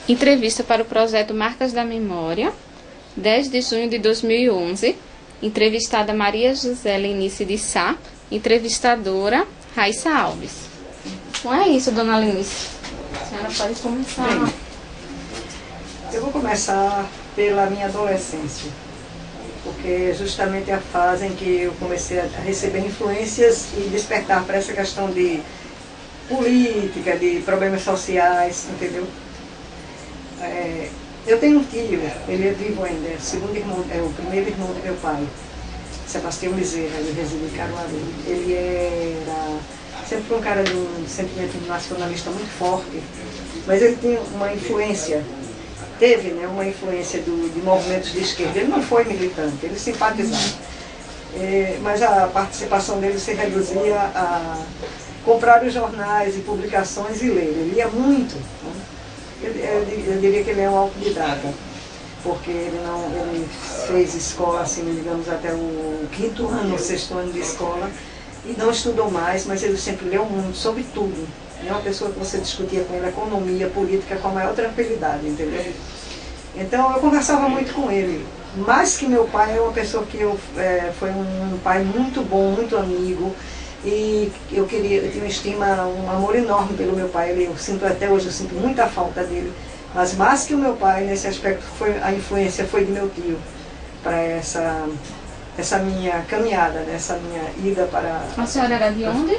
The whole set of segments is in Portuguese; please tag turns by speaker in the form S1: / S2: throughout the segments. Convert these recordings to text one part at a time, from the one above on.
S1: Entrevista para o projeto Marcas da Memória, 10 de junho de 2011. Entrevistada Maria José Lenice de Sá, entrevistadora Raíssa Alves. Então é isso, dona Lenice. A senhora pode começar.
S2: Bem, eu vou começar pela minha adolescência, porque é justamente a fase em que eu comecei a receber influências e despertar para essa questão de política, de problemas sociais, entendeu? Eu tenho um tio, ele é vivo ainda, é o primeiro irmão do meu pai, Sebastião Bezerra, ele reside em Caruaru. Ele era sempre um cara de um sentimento nacionalista muito forte, mas ele tinha uma influência, uma influência de movimentos de esquerda. Ele não foi militante, ele simpatizava, mas a participação dele se reduzia a comprar os jornais e publicações e ler. Ele lia muito, né? Eu diria que ele é um autodidata, porque ele fez escola, assim, digamos, até o 5º ano, o 6º ano de escola, e não estudou mais, mas ele sempre leu muito, sobre tudo. É uma pessoa que você discutia com ele economia, política, com a maior tranquilidade, entendeu? Então eu conversava muito com ele. Mais que meu pai, é uma pessoa que foi um pai muito bom, muito amigo, e eu tinha uma estima, um amor enorme pelo meu pai. Eu sinto até hoje, eu sinto muita falta dele, mas mais que o meu pai, nesse aspecto, a influência foi de meu tio, para essa minha caminhada, essa minha ida para...
S1: A senhora era de onde?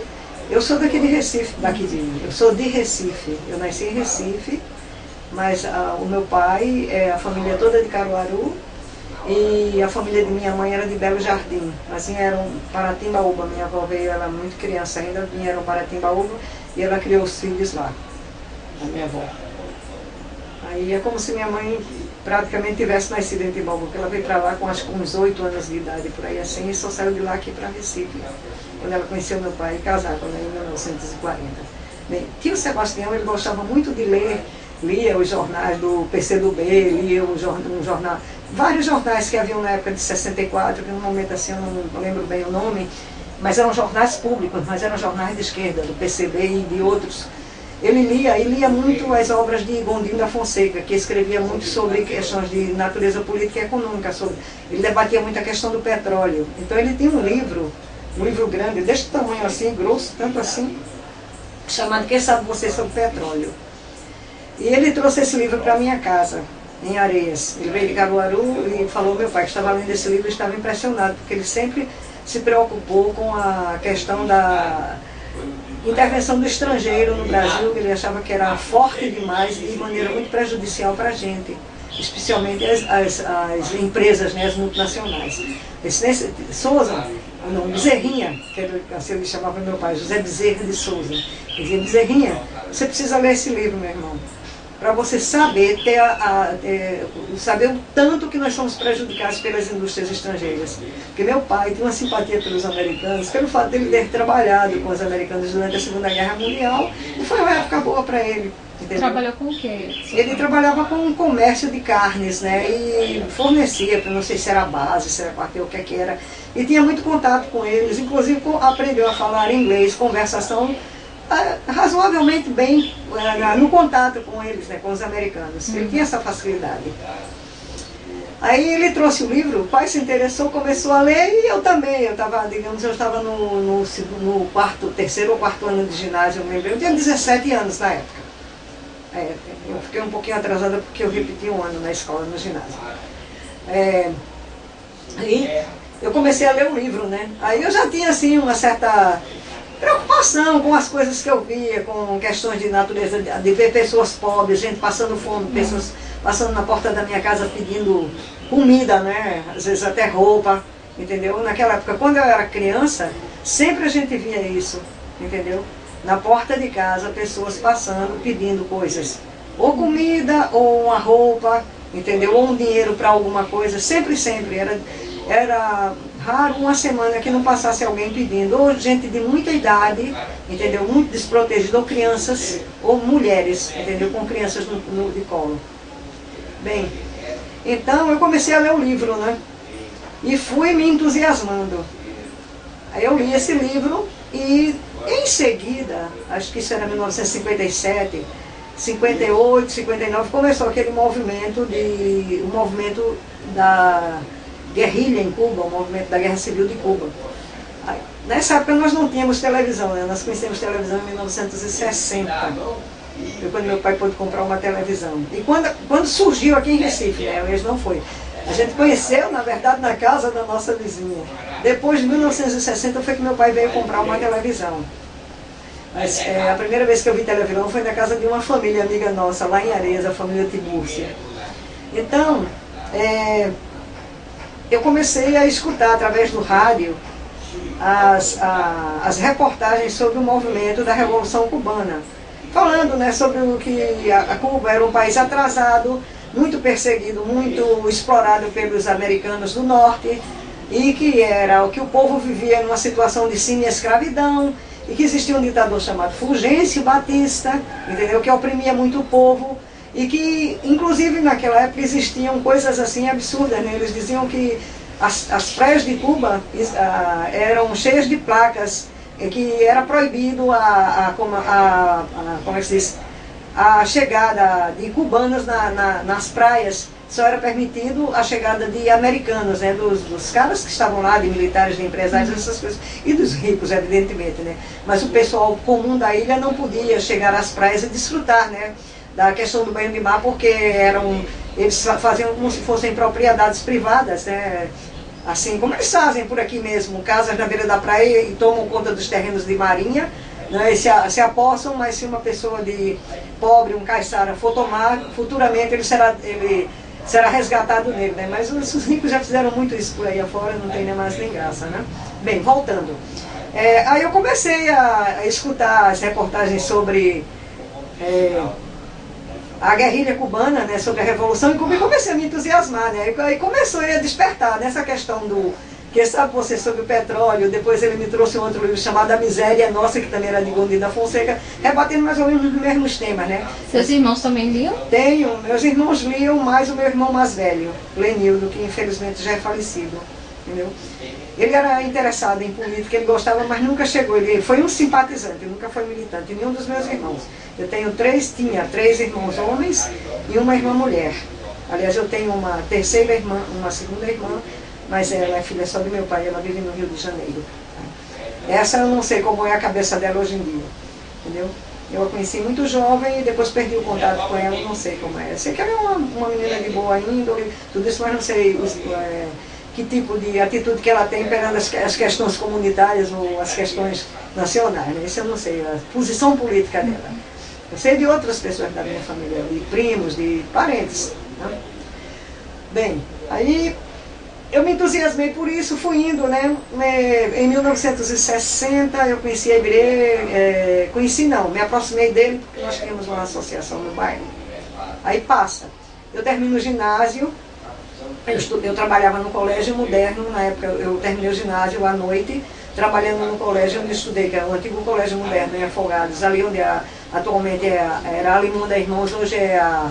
S2: Eu sou daqui de Recife, eu sou de Recife, eu nasci em Recife, mas o meu pai, a família toda de Caruaru, e a família de minha mãe era de Belo Jardim. Assim, eram Paratimbaúba. Minha avó veio, ela muito criança ainda, vieram para Paratimbaúba e ela criou os filhos lá, a minha avó. Aí é como se minha mãe praticamente tivesse nascido em Timbaúba, porque ela veio para lá com acho que uns 8 anos de idade, por aí assim, e só saiu de lá aqui para Recife, quando ela conheceu meu pai e casaram, em 1940. Bem, tio Sebastião, ele gostava muito de ler, lia os jornais do PCdoB, lia um jornal, vários jornais que haviam na época de 64, que no momento assim eu não lembro bem o nome, mas eram jornais públicos, mas eram jornais de esquerda, do PCB e de outros. Ele lia muito as obras de Gondim da Fonseca, que escrevia muito sobre questões de natureza política e econômica. Ele debatia muito a questão do petróleo. Então ele tinha um livro grande, deste tamanho assim, grosso, tanto assim, chamado Quem Sabe Você sobre Petróleo. E ele trouxe esse livro para minha casa, em Areias. Ele veio de Caruaru e falou ao meu pai que estava lendo esse livro e estava impressionado, porque ele sempre se preocupou com a questão da intervenção do estrangeiro no Brasil, que ele achava que era forte demais e de maneira muito prejudicial para a gente, especialmente as empresas, né, as multinacionais. Souza, não, Bezerrinha, que era assim ele chamava meu pai, José Bezerra de Souza. Ele dizia: Bezerrinha, você precisa ler esse livro, meu irmão, para você saber, saber o tanto que nós somos prejudicados pelas indústrias estrangeiras. Porque meu pai tinha uma simpatia pelos americanos, pelo fato de ele ter trabalhado com os americanos durante a Segunda Guerra Mundial, e foi uma época boa para ele. Entendeu?
S1: Trabalhou com o quê?
S2: Ele trabalhava com um comércio de carnes, né, e fornecia, não sei se era base, se era quartel, o que era, e tinha muito contato com eles, inclusive aprendeu a falar inglês, conversação razoavelmente bem no contato com eles, né, com os americanos. Ele tinha essa facilidade. Aí ele trouxe o livro, o pai se interessou, começou a ler, e eu também. Eu estava no terceiro ou quarto ano de ginásio, eu me lembro. Eu tinha 17 anos na época. Eu fiquei um pouquinho atrasada porque eu repeti um ano na escola, no ginásio. Aí eu comecei a ler o livro, né? Aí eu já tinha assim uma certa preocupação com as coisas que eu via, com questões de natureza, de ver pessoas pobres, gente passando fome, pessoas passando na porta da minha casa pedindo comida, né? Às vezes até roupa, entendeu? Naquela época, quando eu era criança, sempre a gente via isso, entendeu? Na porta de casa, pessoas passando, pedindo coisas, ou comida, ou uma roupa, entendeu? Ou um dinheiro para alguma coisa, sempre, era raro uma semana que não passasse alguém pedindo, ou gente de muita idade, entendeu? Muito desprotegida, ou crianças, ou mulheres, entendeu? Com crianças de colo. Bem, então eu comecei a ler o livro, né? E fui me entusiasmando. Aí eu li esse livro e em seguida, acho que isso era 1957, 58, 59, começou aquele movimento da guerrilha em Cuba, o movimento da Guerra Civil de Cuba. Aí, nessa época nós não tínhamos televisão, né? Nós conhecemos televisão em 1960. Foi quando meu pai pôde comprar uma televisão. E quando surgiu aqui em Recife, né? Eles não foi. A gente conheceu, na verdade, na casa da nossa vizinha. Depois de 1960 foi que meu pai veio comprar uma televisão. Mas a primeira vez que eu vi televisão foi na casa de uma família amiga nossa, lá em Areias, a família Tibúrcia. Então, eu comecei a escutar através do rádio as reportagens sobre o movimento da Revolução Cubana. Falando, né, sobre o que a Cuba era um país atrasado, muito perseguido, muito explorado pelos americanos do norte, e que era o que o povo vivia numa situação de semi-escravidão, e que existia um ditador chamado Fulgêncio Batista, entendeu? Que oprimia muito o povo, e que, inclusive, naquela época existiam coisas assim absurdas, né? Eles diziam que as praias de Cuba eram cheias de placas, que era proibido como é que se diz? A chegada de cubanos nas praias. Só era permitido a chegada de americanos, né, dos caras que estavam lá, de militares, de empresários, essas coisas, e dos ricos, evidentemente, né. Mas o pessoal comum da ilha não podia chegar às praias e desfrutar, né, da questão do banho de mar, porque eles faziam como se fossem propriedades privadas, né, assim como eles fazem por aqui mesmo, casas na beira da praia e tomam conta dos terrenos de marinha, né, e se apossam, mas se uma pessoa de pobre, um caiçara, for tomar, futuramente ele será resgatado nele, né? Mas os ricos já fizeram muito isso por aí afora, não tem nem mais nem graça, né? Bem, voltando. Aí eu comecei a escutar as reportagens sobre a guerrilha cubana, né? Sobre a Revolução em Cuba, e comecei a me entusiasmar, né? Aí começou a despertar nessa questão que sabe você, sobre o petróleo. Depois ele me trouxe um outro livro chamado A Miséria Nossa, que também era de Gondim da Fonseca, rebatendo mais ou menos os mesmos temas, né?
S1: Seus irmãos também liam?
S2: Tenho, meus irmãos liam, mais o meu irmão mais velho, Lenildo, que infelizmente já é falecido, entendeu? Ele era interessado em política, ele gostava, mas nunca chegou, ele foi um simpatizante, nunca foi militante, nenhum dos meus irmãos. Eu tinha três irmãos homens e uma irmã mulher. Aliás, eu tenho uma terceira irmã, uma segunda irmã, mas ela é filha só do meu pai, ela vive no Rio de Janeiro. Essa eu não sei como é a cabeça dela hoje em dia, entendeu? Eu a conheci muito jovem e depois perdi o contato com ela, não sei como é. Eu sei que ela é uma menina de boa índole, tudo isso, mas não sei que tipo de atitude que ela tem perante as questões comunitárias ou as questões nacionais, né? Isso eu não sei, a posição política dela. Eu sei de outras pessoas da minha família, de primos, de parentes, né? Bem, aí eu me entusiasmei por isso, fui indo, né? Em 1960 eu conheci a Ibirê, me aproximei dele porque nós tínhamos uma associação no bairro. Aí passa, eu termino o ginásio, eu trabalhava no colégio moderno, na época eu terminei o ginásio à noite, trabalhando no colégio onde estudei, que era o antigo colégio moderno em Afogados, ali onde atualmente era a Limonda Irmãos, hoje é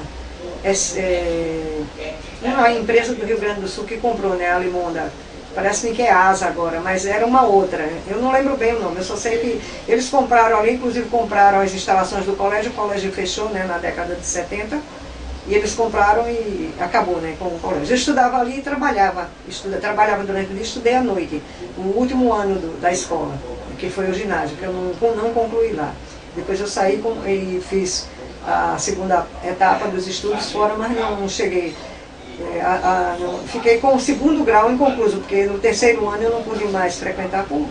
S2: uma empresa do Rio Grande do Sul que comprou, né, a Limonda. Parece-me que é Asa agora, mas era uma outra. Eu não lembro bem o nome, eu só sei que eles compraram ali, inclusive compraram as instalações do colégio, o colégio fechou, né, na década de 70, e eles compraram e acabou, né, com o colégio. Eu estudava ali e trabalhava durante o dia, estudei à noite, o último ano da escola, que foi o ginásio, que eu não concluí lá. Depois eu saí e fiz a segunda etapa dos estudos fora, mas não cheguei. Fiquei com o segundo grau inconcluso, porque no terceiro ano eu não pude mais frequentar por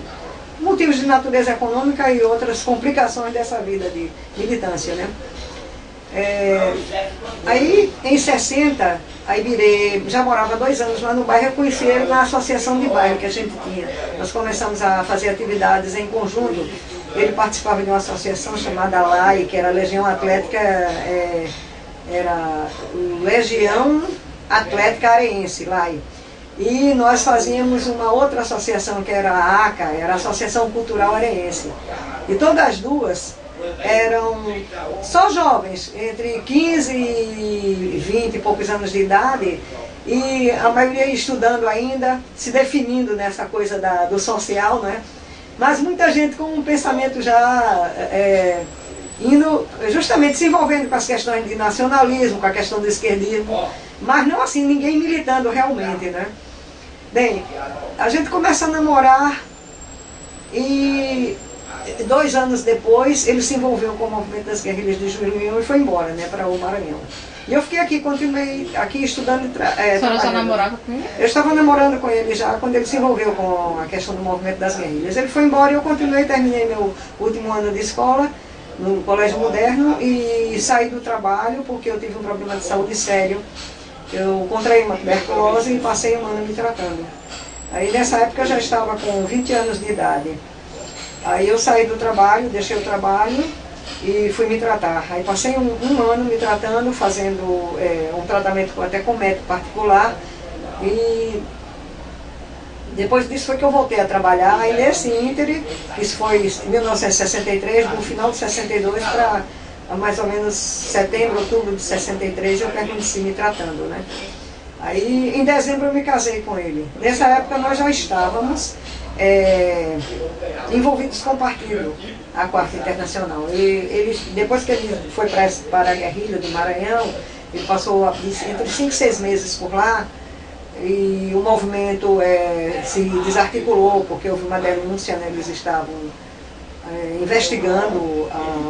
S2: motivos de natureza econômica e outras complicações dessa vida de militância, né? Aí, em 60, a Ibirê já morava 2 anos lá no bairro, eu conheci ele na associação de bairro que a gente tinha. Nós começamos a fazer atividades em conjunto. Ele participava de uma associação chamada LAI, que era a Legião Atlética, era Legião Atlética Areense, LAI. E nós fazíamos uma outra associação que era a ACA, era a Associação Cultural Areense. E todas as duas eram só jovens, entre 15 e 20 e poucos anos de idade, e a maioria estudando ainda, se definindo nessa coisa do social, né? Mas muita gente com um pensamento já indo justamente se envolvendo com as questões de nacionalismo, com a questão do esquerdismo, mas não assim, ninguém militando realmente, né? Bem, a gente começa a namorar e 2 anos depois ele se envolveu com o movimento das guerrilhas de Junho e foi embora, né, para o Maranhão. E eu fiquei aqui, continuei aqui estudando.
S1: A senhora já namorava com ele?
S2: Eu estava namorando com ele já quando ele se envolveu com a questão do movimento das guerrilhas. Ele foi embora e eu continuei, terminei meu último ano de escola no Colégio Moderno e saí do trabalho porque eu tive um problema de saúde sério. Eu contraí uma tuberculose e passei 1 ano me tratando. Aí nessa época eu já estava com 20 anos de idade. Aí eu saí do trabalho, deixei o trabalho e fui me tratar. Aí passei um ano me tratando, fazendo um tratamento até com médico particular. E depois disso foi que eu voltei a trabalhar. Aí nesse ínterim, isso foi em 1963, no final de 62 para mais ou menos setembro, outubro de 63, eu permaneci me tratando, né? Aí em dezembro eu me casei com ele. Nessa época nós já estávamos envolvidos com o partido, a Quarta Internacional. Ele, depois que ele foi para a guerrilha do Maranhão, ele passou entre 5 e 6 meses por lá, e o movimento se desarticulou, porque houve uma denúncia, né, eles estavam investigando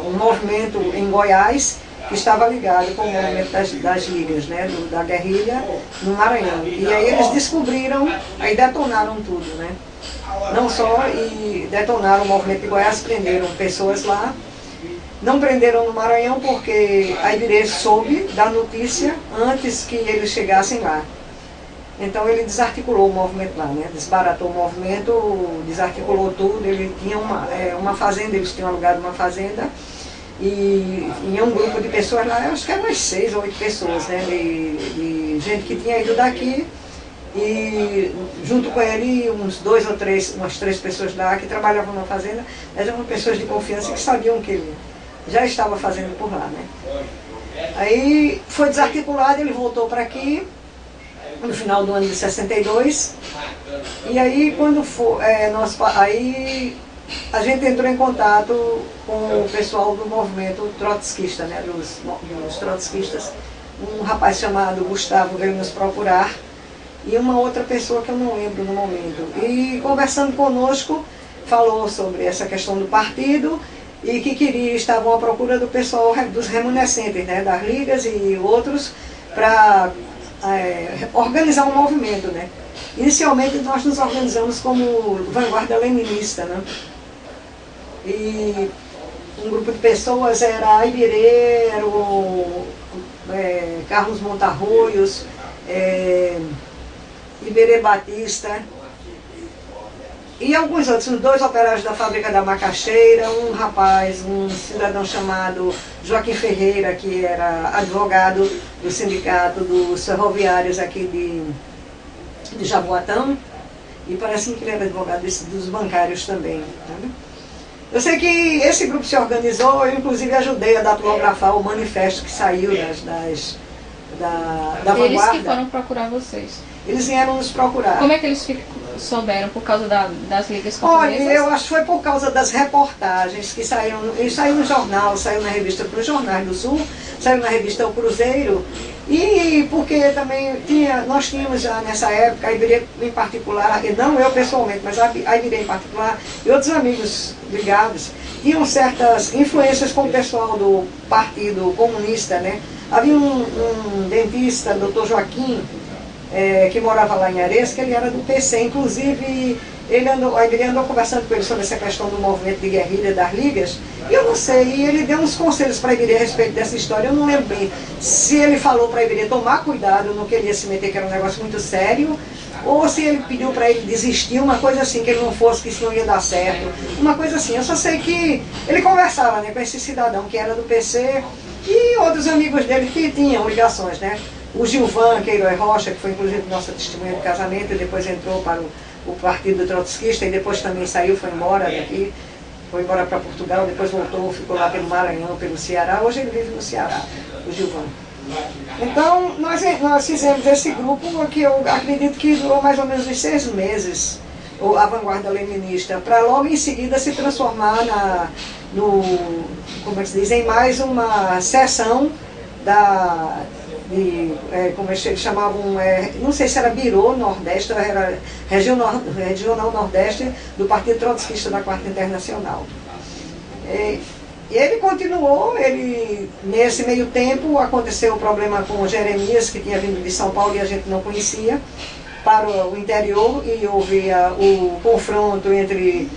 S2: um movimento em Goiás, que estava ligado com o movimento das ligas, né, da guerrilha no Maranhão. E aí eles descobriram, aí detonaram tudo, né? Não só e detonaram o movimento de Goiás, prenderam pessoas lá. Não prenderam no Maranhão porque a Ibirê soube da notícia antes que eles chegassem lá. Então ele desarticulou o movimento lá, né? Desbaratou o movimento, desarticulou tudo. Ele tinha uma fazenda, eles tinham alugado uma fazenda. E tinha um grupo de pessoas lá, eu acho que eram umas 6 ou 8 pessoas, né? De gente que tinha ido daqui. E junto com ele umas 3 pessoas lá que trabalhavam na fazenda, eram pessoas de confiança que sabiam que ele já estava fazendo por lá, né? Aí foi desarticulado, ele voltou para aqui no final do ano de 62, e aí quando aí a gente entrou em contato com o pessoal do movimento trotskista, né, dos trotskistas. Um rapaz chamado Gustavo veio nos procurar, e uma outra pessoa que eu não lembro no momento. E conversando conosco, falou sobre essa questão do partido e que estavam à procura do pessoal, dos remanescentes, né, das ligas e outros, para organizar um movimento, né. Inicialmente nós nos organizamos como vanguarda leninista, né. E um grupo de pessoas era a Ibirê, era o Carlos Montarroios, Iberê Batista e alguns outros, 2 operários da fábrica da Macaxeira, um rapaz, um cidadão chamado Joaquim Ferreira, que era advogado do sindicato dos ferroviários aqui de Jaboatão, e parece que ele era advogado dos bancários também. Tá? Eu sei que esse grupo se organizou, eu inclusive ajudei a datilografar o manifesto que saiu da Vanguarda.
S1: Eles que foram procurar vocês.
S2: Eles vieram nos procurar.
S1: Como é que eles souberam? Por causa das ligas
S2: camponesas?
S1: camponesas?
S2: Olha, eu acho que foi por causa das reportagens que saíram. Saiu no jornal, saiu na revista Para os Jornais do Sul, saiu na revista O Cruzeiro. E porque também nós tínhamos já nessa época, a Ibirê em particular, e não eu pessoalmente, mas a Ibirê em particular, e outros amigos ligados, tinham certas influências com o pessoal do Partido Comunista, né? Havia um dentista, Dr. Joaquim, que morava lá em Ares, que ele era do PC, inclusive a Ibirê andou conversando com ele sobre essa questão do movimento de guerrilha das ligas, e eu não sei, e ele deu uns conselhos para a Ibirê a respeito dessa história. Eu não lembro bem se ele falou para a Ibirê tomar cuidado, não queria se meter, que era um negócio muito sério, ou se ele pediu para ele desistir, uma coisa assim, que ele não fosse, que isso não ia dar certo, uma coisa assim. Eu só sei que ele conversava, né, com esse cidadão que era do PC e outros amigos dele que tinham ligações, né? O Gilvan Queiroz Rocha, que foi inclusive nossa testemunha de casamento, e depois entrou para o partido trotskista, e depois também saiu, foi embora daqui, foi embora para Portugal, depois voltou, ficou lá pelo Maranhão, pelo Ceará. Hoje ele vive no Ceará, o Gilvan. Então nós fizemos esse grupo, que eu acredito que durou mais ou menos uns 6 meses, a vanguarda leninista, para logo em seguida se transformar como é que se diz, em mais uma sessão como eles chamavam, não sei se era Birô Nordeste, ou era Regional Nordeste do Partido Trotskista da Quarta Internacional. E ele continuou, nesse meio tempo aconteceu o problema com o Jeremias, que tinha vindo de São Paulo e a gente não conhecia, para o interior, e houve o confronto entre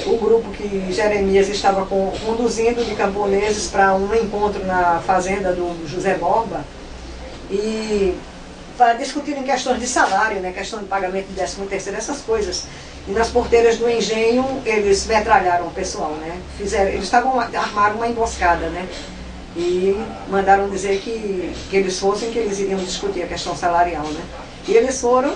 S2: o grupo que Jeremias estava conduzindo de camponeses para um encontro na fazenda do José Borba, e para discutirem questões de salário, né, questão de pagamento de 13º, essas coisas. E nas porteiras do engenho eles metralharam o pessoal, né? Armaram uma emboscada, né? E mandaram dizer que eles fossem, que eles iriam discutir a questão salarial, né? E eles foram.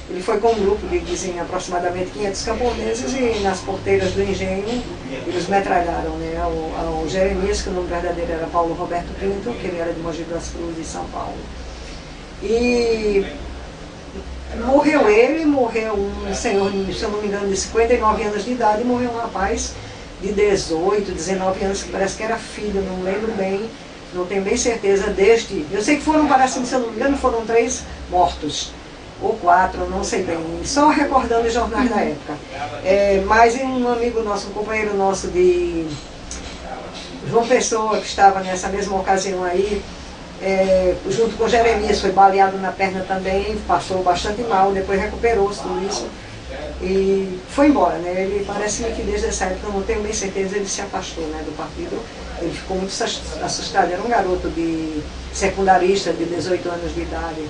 S2: Ele foi com um grupo de, dizem, aproximadamente 500 camponeses, e nas porteiras do engenho eles metralharam, né, ao Jeremias, que o nome verdadeiro era Paulo Roberto Pinto, que ele era de Mogi das Cruzes, de São Paulo. E morreu um senhor, se eu não me engano, de 59 anos de idade, e morreu um rapaz de 18, 19 anos, que parece que era filho, não lembro bem, não tenho bem certeza deste. Eu sei que foram, parece, se eu não me engano, foram 3 mortos. Ou 4, não sei bem, só recordando os jornais da época. Mas um amigo nosso, um companheiro nosso de João Pessoa, que estava nessa mesma ocasião aí, junto com Jeremias, foi baleado na perna também, passou bastante mal, depois recuperou-se tudo isso e foi embora, né? Ele parece-me que desde essa época, não tenho bem certeza, ele se afastou, né, do partido. Ele ficou muito assustado, era um garoto de secundarista de 18 anos de idade.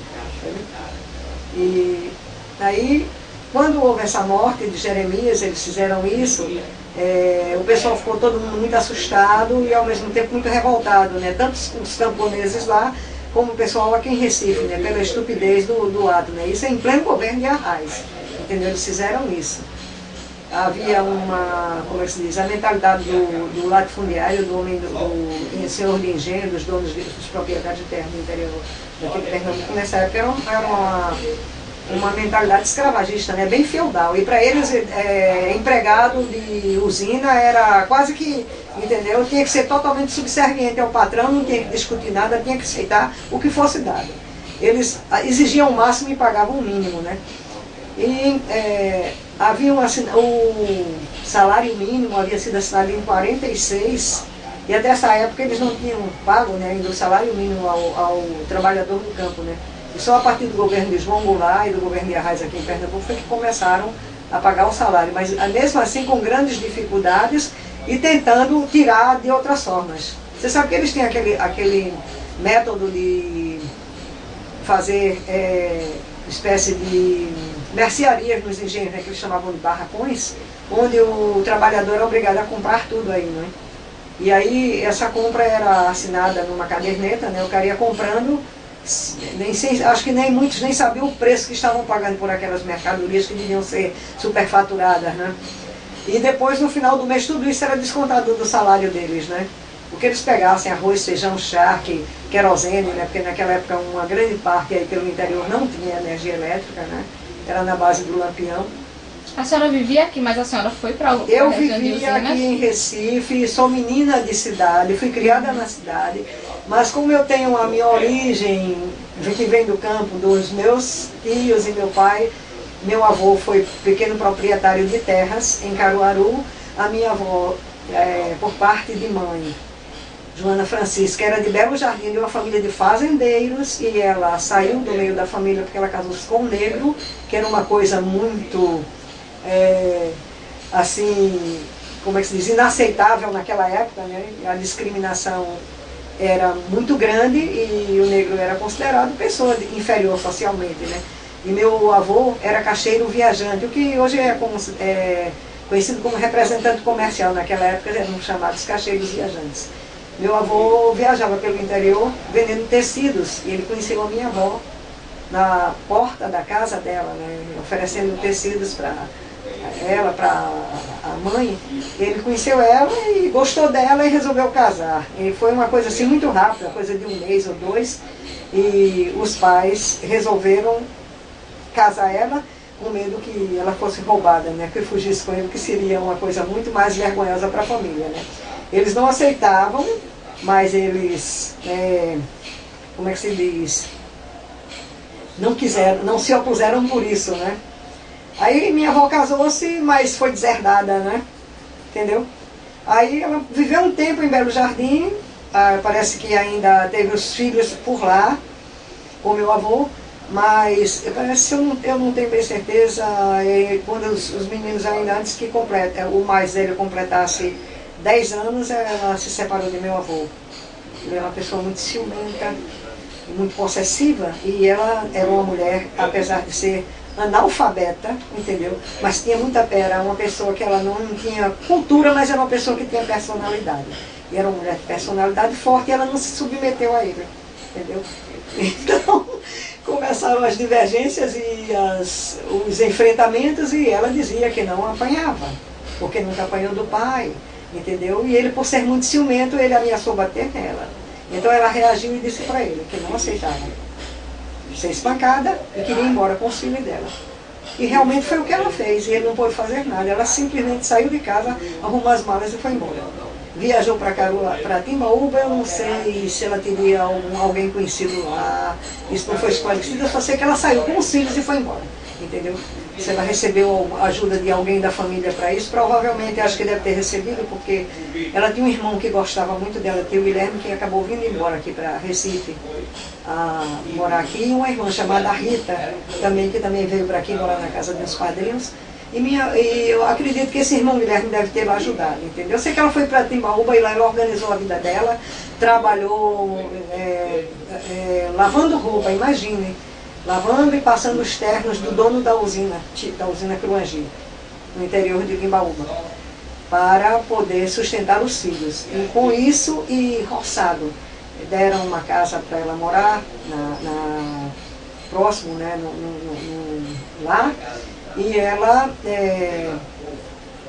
S2: E aí, quando houve essa morte de Jeremias, eles fizeram isso, o pessoal ficou todo mundo muito assustado e ao mesmo tempo muito revoltado, né? Tanto os camponeses lá, como o pessoal aqui em Recife, né? Pela estupidez do ato, né? Isso é em pleno governo de Arraes, entendeu? Eles fizeram isso. Havia como é que se diz, a mentalidade do latifundiário, do homem, do senhor de engenho, dos donos dos proprietários de terra do interior daquele Pernambuco, nessa época era uma mentalidade escravagista, né, bem feudal. E para eles, empregado de usina era quase que, entendeu? Tinha que ser totalmente subserviente ao patrão, não tinha que discutir nada, tinha que aceitar o que fosse dado. Eles exigiam o máximo e pagavam o mínimo, né? E havia o salário mínimo havia sido assinado em 46, e até essa época eles não tinham pago, né, ainda o salário mínimo ao trabalhador do campo, né? E só a partir do governo de João Goulart e do governo de Arraes aqui em Pernambuco foi que começaram a pagar o salário, mas mesmo assim com grandes dificuldades e tentando tirar de outras formas. Você sabe que eles têm aquele método de fazer espécie de mercearias nos engenhos, né, que eles chamavam de barracões, onde o trabalhador era obrigado a comprar tudo aí, né? E aí essa compra era assinada numa caderneta, né? O cara ia comprando, acho que muitos nem sabiam o preço que estavam pagando por aquelas mercadorias que deviam ser superfaturadas, né? E depois, no final do mês, tudo isso era descontado do salário deles, né? O que eles pegassem, arroz, feijão, charque, querosene, né? Porque naquela época uma grande parte aí pelo interior não tinha energia elétrica, né? Era na base do lampião.
S1: A senhora vivia aqui, mas a senhora foi para o
S2: Eu vivia aqui em Recife, sou menina de cidade, fui criada na cidade, mas como eu tenho a minha origem, que vem do campo, dos meus tios e meu pai, meu avô foi pequeno proprietário de terras em Caruaru, a minha avó, por parte de mãe, Joana Francisca, era de Belo Jardim, de uma família de fazendeiros, e ela saiu do meio da família porque ela casou-se com um negro, que era uma coisa muito... assim, como é que se diz, inaceitável naquela época, né? A discriminação era muito grande e o negro era considerado pessoa inferior socialmente, né? E meu avô era caixeiro viajante, o que hoje é conhecido como representante comercial. Naquela época eram chamados caixeiros viajantes. Meu avô viajava pelo interior vendendo tecidos, e ele conheceu a minha avó na porta da casa dela, né? Oferecendo tecidos para ela, para a mãe. Ele conheceu ela e gostou dela e resolveu casar. E foi uma coisa assim muito rápida, coisa de um mês ou dois, e os pais resolveram casar ela, com medo que ela fosse roubada, né? Que eu fugisse com ele, que seria uma coisa muito mais vergonhosa para a família, né? Eles não aceitavam, mas eles, como é que se diz? Não quiseram, não se opuseram por isso, né? Aí minha avó casou-se, mas foi deserdada, né? Entendeu? Aí ela viveu um tempo em Belo Jardim, parece que ainda teve os filhos por lá, com meu avô, mas parece que eu não tenho bem certeza, quando os meninos ainda, antes que o mais velho completasse 10 anos, ela se separou de meu avô. Ele era uma pessoa muito ciumenta, muito possessiva, e ela era uma mulher, apesar de ser analfabeta, entendeu? Mas tinha muita era uma pessoa que ela não tinha cultura, mas era uma pessoa que tinha personalidade. E era uma mulher de personalidade forte e ela não se submeteu a ele, entendeu? Então, começaram as divergências e os enfrentamentos, e ela dizia que não apanhava, porque nunca apanhou do pai, entendeu? E ele, por ser muito ciumento, ele ameaçou bater nela. Então ela reagiu e disse para ele que não aceitava ser espancada e queria ir embora com os filhos dela. E realmente foi o que ela fez, e ele não pôde fazer nada. Ela simplesmente saiu de casa, arrumou as malas e foi embora. Viajou para Timbaúba, eu não sei se ela teria alguém conhecido lá, isso não foi esclarecido, eu só sei que ela saiu com os filhos e foi embora, entendeu? Se ela recebeu a ajuda de alguém da família para isso, provavelmente acho que deve ter recebido, porque ela tinha um irmão que gostava muito dela, que é o Guilherme, que acabou vindo embora aqui para Recife, morar aqui, e uma irmã chamada Rita, que também veio para aqui morar na casa dos padrinhos. E eu acredito que esse irmão Guilherme deve ter ajudado, entendeu? Eu sei que ela foi para Timbaúba e lá ela organizou a vida dela, trabalhou lavando roupa, imagine, lavando e passando os ternos do dono da usina Cruangi, no interior de Timbaúba, para poder sustentar os filhos. E com isso, e roçado, deram uma casa para ela morar, próximo, né, lá. E ela,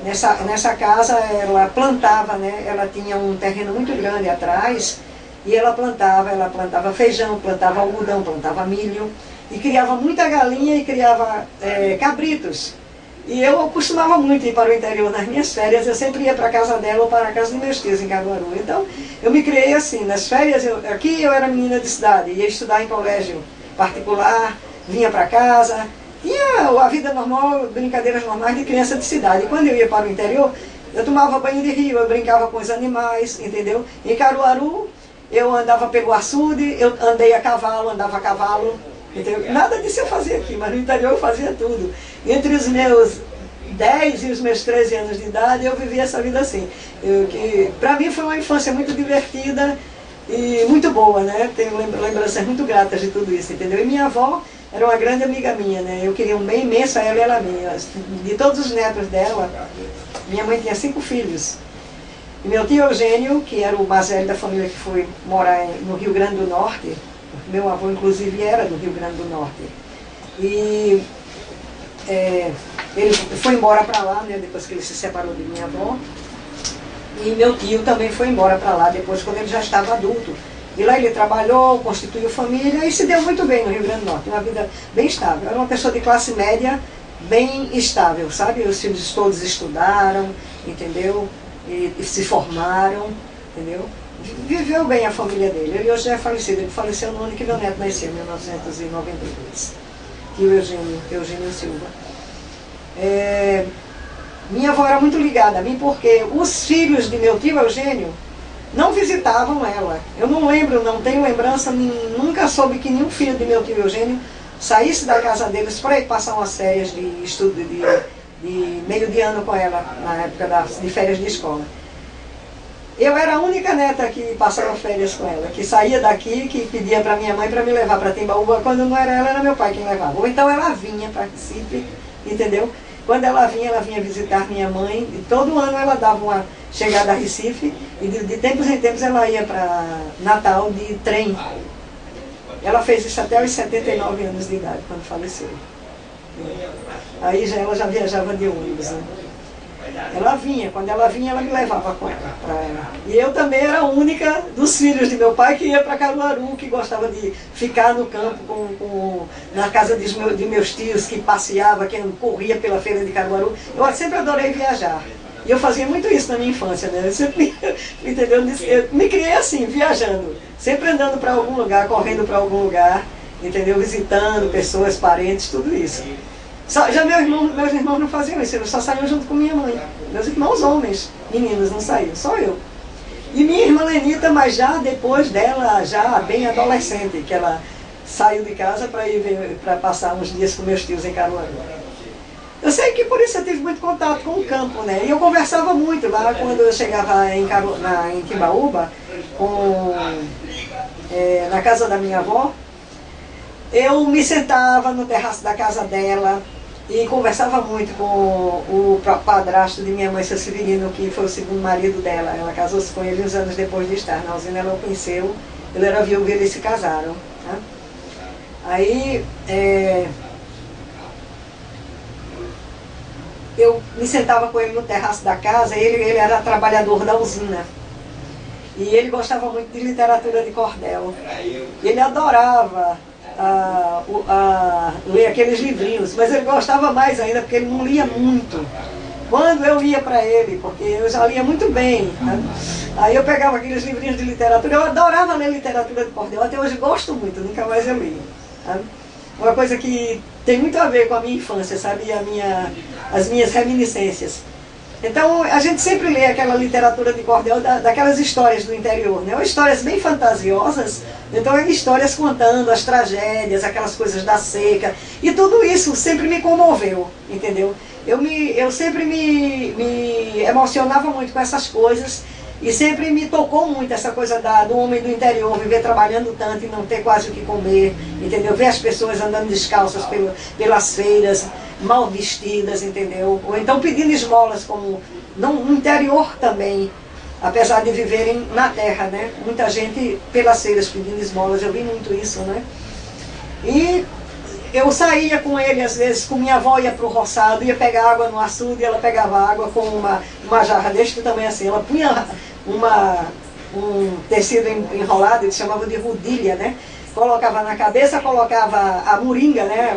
S2: nessa casa, ela plantava, né? Ela tinha um terreno muito grande atrás, e ela plantava feijão, plantava algodão, plantava milho, e criava muita galinha e criava cabritos. E eu costumava muito ir para o interior nas minhas férias, eu sempre ia para a casa dela ou para a casa dos meus tios em Caruaru. Então, eu me criei assim, nas férias, aqui eu era menina de cidade, ia estudar em colégio particular, vinha para casa. Tinha a vida normal, brincadeiras normais de criança de cidade. E quando eu ia para o interior, eu tomava banho de rio, eu brincava com os animais, entendeu? Em Caruaru, eu andava pelo açude, eu andava a cavalo, entendeu? Nada disso eu fazia aqui, mas no interior eu fazia tudo. Entre os meus 10 e os meus 13 anos de idade, eu vivia essa vida assim. Para mim foi uma infância muito divertida e muito boa, né? Tenho lembranças muito gratas de tudo isso, entendeu? E minha avó era uma grande amiga minha, né? Eu queria um bem imenso a ela e ela a mim. De todos os netos dela, minha mãe tinha 5 filhos. E meu tio Eugênio, que era o mais velho da família que foi morar no Rio Grande do Norte, meu avô inclusive era do Rio Grande do Norte. E ele foi embora para lá, né? Depois que ele se separou de minha avó. E meu tio também foi embora para lá, depois quando ele já estava adulto. E lá ele trabalhou, constituiu família e se deu muito bem no Rio Grande do Norte, uma vida bem estável. Era uma pessoa de classe média bem estável, sabe? Os filhos todos estudaram, entendeu? E se formaram, entendeu? Viveu bem a família dele. Ele hoje já é falecido, ele faleceu no ano que meu neto nasceu, em 1992. Tio Eugênio Silva. Minha avó era muito ligada a mim porque os filhos de meu tio Eugênio não visitavam ela. Eu não lembro, não tenho lembrança, nunca soube que nenhum filho de meu tio Eugênio saísse da casa deles para ir passar umas férias de estudo, de meio de ano com ela, na época de férias de escola. Eu era a única neta que passava férias com ela, que saía daqui, que pedia para minha mãe para me levar para Timbaúba. Quando não era ela, era meu pai quem levava. Ou então ela vinha para Recife, entendeu? Quando ela vinha visitar minha mãe, e todo ano ela dava uma chegada a Recife, e de tempos em tempos ela ia para Natal de trem. Ela fez isso até os 79 anos de idade, quando faleceu. Aí ela já viajava de ônibus, né? Ela vinha, quando ela vinha, ela me levava com ela para ela. E eu também era a única dos filhos de meu pai que ia para Caruaru, que gostava de ficar no campo na casa de meus tios, que passeava, que corria pela feira de Caruaru. Eu sempre adorei viajar. E eu fazia muito isso na minha infância, né? Eu sempre, entendeu? Eu me criei assim, viajando. Sempre andando para algum lugar, correndo para algum lugar, entendeu? Visitando pessoas, parentes, tudo isso. Já meus irmãos não faziam isso, eles só saíam junto com minha mãe. Meus irmãos homens, meninos, não saíam, só eu. E minha irmã Lenita, mas já depois dela, já bem adolescente, que ela saiu de casa para passar uns dias com meus tios em Caruaru. Eu sei que por isso eu tive muito contato com o campo, né? E eu conversava muito lá quando eu chegava em Timbaúba, na casa da minha avó. Eu me sentava no terraço da casa dela e conversava muito com o padrasto de minha mãe, seu Severino, que foi o segundo marido dela. Ela casou-se com ele uns anos depois de estar na usina, ela o conheceu, ele era viúvo e eles se casaram. Tá? Aí eu me sentava com ele no terraço da casa, ele era trabalhador da usina. E ele gostava muito de literatura de cordel. Ele adorava ler aqueles livrinhos, mas ele gostava mais ainda porque ele não lia muito. Quando eu ia para ele, porque eu já lia muito bem, né? Aí eu pegava aqueles livrinhos de literatura, eu adorava ler literatura de cordel, até hoje gosto muito, nunca mais eu li. Sabe? Uma coisa que tem muito a ver com a minha infância, sabe? As minhas reminiscências. Então, a gente sempre lê aquela literatura de cordel daquelas histórias do interior, né? Ou histórias bem fantasiosas, então histórias contando as tragédias, aquelas coisas da seca, e tudo isso sempre me comoveu, entendeu? Eu sempre me emocionava muito com essas coisas, e sempre me tocou muito essa coisa do homem do interior, viver trabalhando tanto e não ter quase o que comer, entendeu? Ver as pessoas andando descalças pelas feiras, mal vestidas, entendeu? Ou então pedindo esmolas, como no interior também, apesar de viverem na terra, né? Muita gente pelas feiras pedindo esmolas, eu vi muito isso, né? E eu saía com ele, às vezes, com minha avó, ia para o roçado, ia pegar água no açude, ela pegava água com uma jarra deste tamanho assim, ela punha um tecido enrolado, eles chamavam de rodilha, né? Colocava na cabeça, colocava a moringa, né?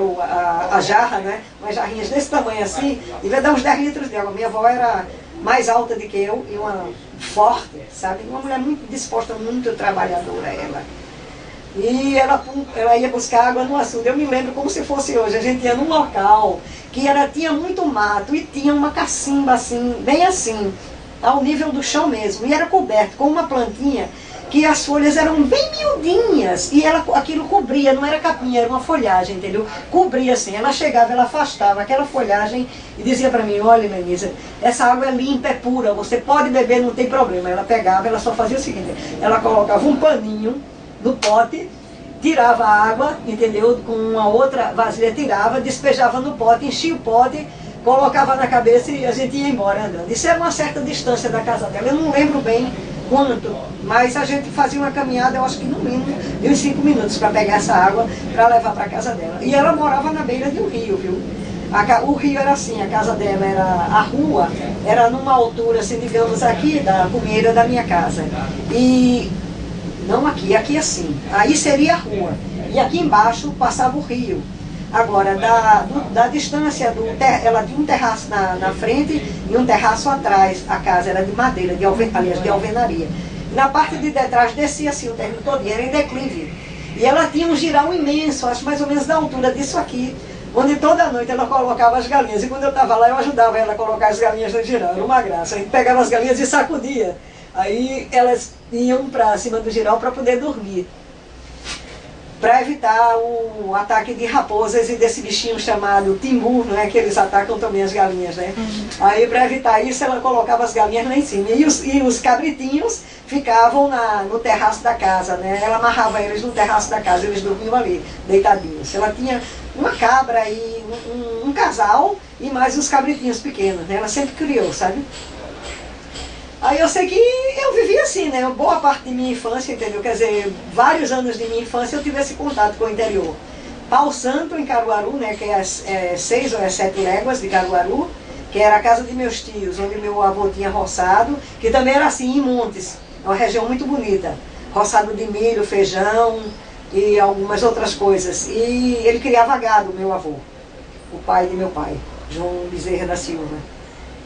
S2: A jarra, né? Umas jarrinhas desse tamanho assim, e ia dar uns 10 litros de água. Minha avó era mais alta do que eu, e uma forte, sabe? Uma mulher muito disposta, muito trabalhadora ela. E ela ia buscar água no açude. Eu me lembro como se fosse hoje. A gente ia num local que tinha muito mato e tinha uma cacimba assim, bem assim, ao nível do chão mesmo. E era coberto com uma plantinha que as folhas eram bem miudinhas. E aquilo cobria, não era capinha, era uma folhagem, entendeu? Cobria assim. Ela chegava, ela afastava aquela folhagem e dizia para mim: olha, Lenisa, essa água é limpa, é pura, você pode beber, não tem problema. Ela pegava, ela só fazia o seguinte: ela colocava um paninho do pote, tirava a água, entendeu? Com uma outra vasilha, tirava, despejava no pote, enchia o pote, colocava na cabeça e a gente ia embora andando. Isso era uma certa distância da casa dela, eu não lembro bem quanto, mas a gente fazia uma caminhada, eu acho que no mínimo de uns 5 minutos para pegar essa água para levar para a casa dela. E ela morava na beira de um rio, viu? O rio era assim, a casa dela era, a rua era numa altura, assim, digamos, aqui da cumeira da minha casa. E não aqui assim. Aí seria a rua. E aqui embaixo passava o rio. Agora, da distância, ela tinha um terraço na frente e um terraço atrás. A casa era de madeira, de alvenaria. Na parte de detrás descia assim o terreno todo, era em declive. E ela tinha um giral imenso, acho mais ou menos da altura disso aqui, onde toda noite ela colocava as galinhas. E quando eu estava lá, eu ajudava ela a colocar as galinhas no giral. Era uma graça. A gente pegava as galinhas e sacudia. Aí elas iam para cima do giral para poder dormir, para evitar o ataque de raposas e desse bichinho chamado timur, né, que eles atacam também as galinhas, né? Aí, para evitar isso, ela colocava as galinhas lá em cima. E os cabritinhos ficavam no terraço da casa, né? Ela amarrava eles no terraço da casa, eles dormiam ali, deitadinhos. Ela tinha uma cabra e um casal e mais uns cabritinhos pequenos, né? Ela sempre criou, sabe? Aí eu sei que eu vivi assim, né? Boa parte de minha infância, entendeu? Quer dizer, vários anos de minha infância eu tive esse contato com o interior. Pau Santo, em Caruaru, né? Que é 6 ou 7 léguas de Caruaru. que era a casa de meus tios, onde meu avô tinha roçado, que também era assim, em Montes, é uma região muito bonita, roçado de milho, feijão e algumas outras coisas. E ele criava gado, meu avô, o pai de meu pai, João Bezerra da Silva.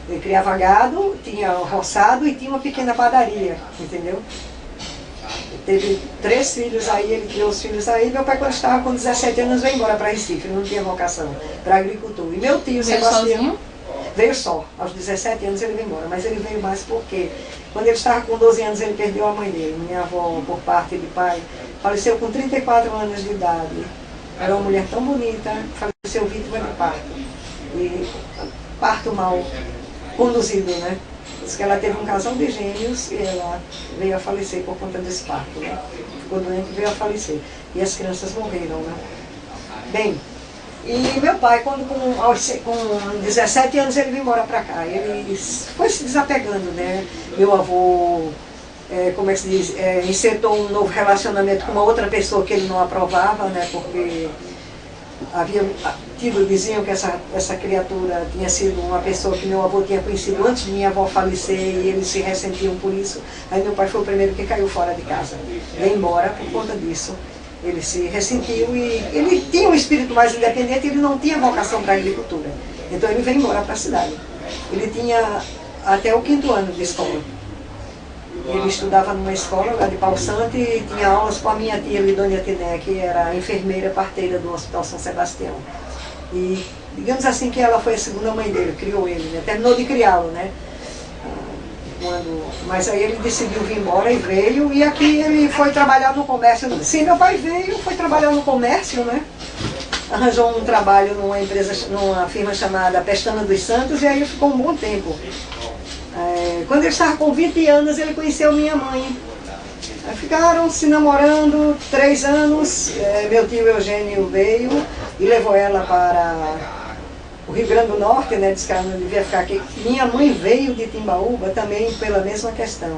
S2: Ele criava gado, tinha roçado e tinha uma pequena padaria, entendeu? Teve 3 filhos aí, ele criou os filhos aí. Meu pai, quando estava com 17 anos, veio embora para Recife, ele não tinha vocação para agricultor. E meu tio, Sebastião, veio só. Aos 17 anos ele veio embora, mas ele veio mais porque, quando ele estava com 12 anos, ele perdeu a mãe dele. Minha avó, por parte de pai, faleceu com 34 anos de idade. Era uma mulher tão bonita, faleceu vítima de parto. E parto mal conduzido, né? Diz que ela teve um casal de gêmeos e ela veio a falecer por conta desse parto, né? Ficou doente e veio a falecer. E as crianças morreram, né? Bem, e meu pai, quando com 17 anos, ele veio embora para cá. Ele foi se desapegando, né? Meu avô, como é que se diz, insertou um novo relacionamento com uma outra pessoa que ele não aprovava, né? Porque diziam que essa criatura tinha sido uma pessoa que meu avô tinha conhecido antes de minha avó falecer e eles se ressentiam por isso. Aí meu pai foi o primeiro que caiu fora de casa, veio embora por conta disso. Ele se ressentiu e ele tinha um espírito mais independente e ele não tinha vocação para a agricultura. Então ele veio embora para a cidade. Ele tinha até o 5º ano de escola. Ele estudava numa escola lá de Pau Santo e tinha aulas com a minha tia Lidônia Tiné, que era enfermeira parteira do Hospital São Sebastião. E digamos assim que ela foi a segunda mãe dele, criou ele, né? Terminou de criá-lo, né? Mas aí ele decidiu vir embora e veio, e aqui ele foi trabalhar no comércio. Sim, meu pai veio, foi trabalhar no comércio, né? Arranjou um trabalho numa firma chamada Pestana dos Santos, e aí ficou um bom tempo. Quando ele estava com 20 anos, ele conheceu minha mãe. Aí ficaram se namorando 3 anos. Meu tio Eugênio veio e levou ela para o Rio Grande do Norte, né? Disse que ela não devia ficar aqui. Minha mãe veio de Timbaúba também pela mesma questão.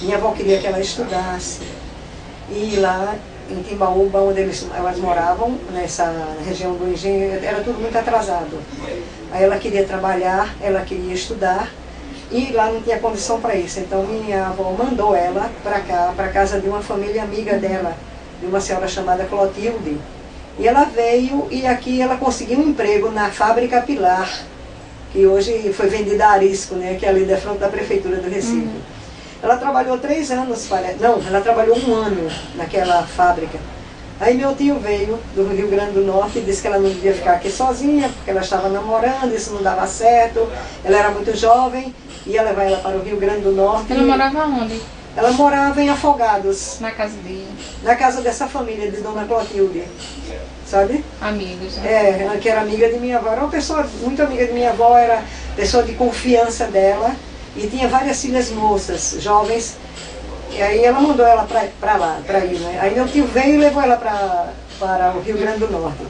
S2: Minha avó queria que ela estudasse. E lá em Timbaúba, onde elas moravam, nessa região do engenho, era tudo muito atrasado. Aí ela queria trabalhar, ela queria estudar. E lá não tinha condição para isso. Então minha avó mandou ela para cá, para casa de uma família amiga dela, de uma senhora chamada Clotilde. E ela veio e aqui ela conseguiu um emprego na fábrica Pilar, que hoje foi vendida a Arisco, né, que é ali da frente da prefeitura do Recife. Ela trabalhou 3 anos, não, ela trabalhou 1 ano naquela fábrica. Aí meu tio veio do Rio Grande do Norte e disse que ela não devia ficar aqui sozinha, porque ela estava namorando, isso não dava certo, ela era muito jovem, ia levar ela para o Rio Grande do Norte.
S1: Ela morava onde?
S2: Ela morava em Afogados.
S1: Na casa dele?
S2: Na casa dessa família, de Dona Clotilde, sabe?
S1: Amigos, né?
S2: Ela que era amiga de minha avó, era uma pessoa muito amiga de minha avó, era pessoa de confiança dela, e tinha várias filhas moças, jovens. E aí ela mandou ela para lá, para ir, né? Aí meu tio veio e levou ela para o Rio Grande do Norte.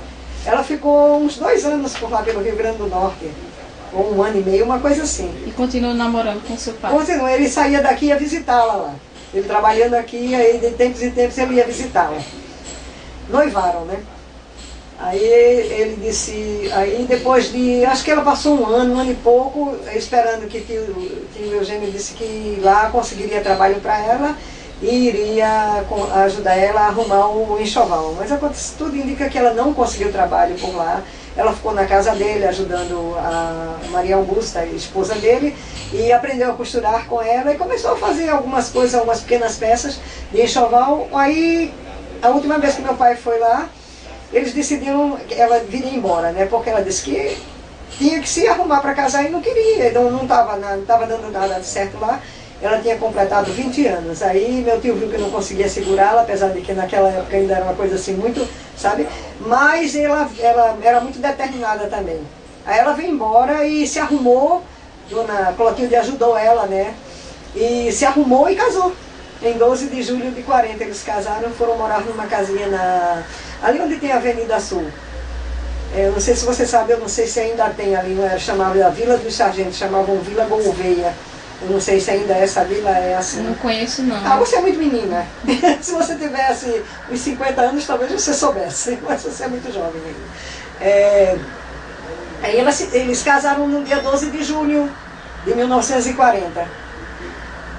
S2: Ela ficou uns 2 anos por lá pelo Rio Grande do Norte, ou 1 ano e meio, uma coisa assim.
S1: E continuou namorando com seu pai?
S2: Continuou, ele saía daqui e ia visitá-la lá. Ele trabalhando aqui, aí de tempos em tempos ele ia visitá-la. Noivaram, né? Aí ele disse, aí depois de, acho que ela passou 1 ano e pouco, esperando que tio Eugênio disse que lá conseguiria trabalho para ela e iria ajudar ela a arrumar o enxoval. Mas tudo indica que ela não conseguiu trabalho por lá. Ela ficou na casa dele ajudando a Maria Augusta, a esposa dele, e aprendeu a costurar com ela e começou a fazer algumas coisas, algumas pequenas peças de enxoval. Aí, a última vez que meu pai foi lá, eles decidiram que ela viria embora, né? Porque ela disse que tinha que se arrumar para casar e não queria, não estava dando nada certo lá. Ela tinha completado 20 anos. Aí meu tio viu que não conseguia segurá-la, apesar de que naquela época ainda era uma coisa assim muito, sabe? Mas ela era muito determinada também. Aí ela veio embora e se arrumou, Dona Clotilde ajudou ela, né? E se arrumou e casou. Em 12 de julho de 40 eles casaram, foram morar numa casinha ali onde tem a Avenida Sul. Eu não sei se você sabe, eu não sei se ainda tem ali, chamava a Vila dos Sargentos, chamavam Vila Gouveia. Eu não sei se ainda essa vila é assim.
S1: Não conheço não.
S2: Ah, você é muito menina. Se você tivesse uns 50 anos, talvez você soubesse, mas você é muito jovem ainda. Aí eles casaram no dia 12 de junho de 1940.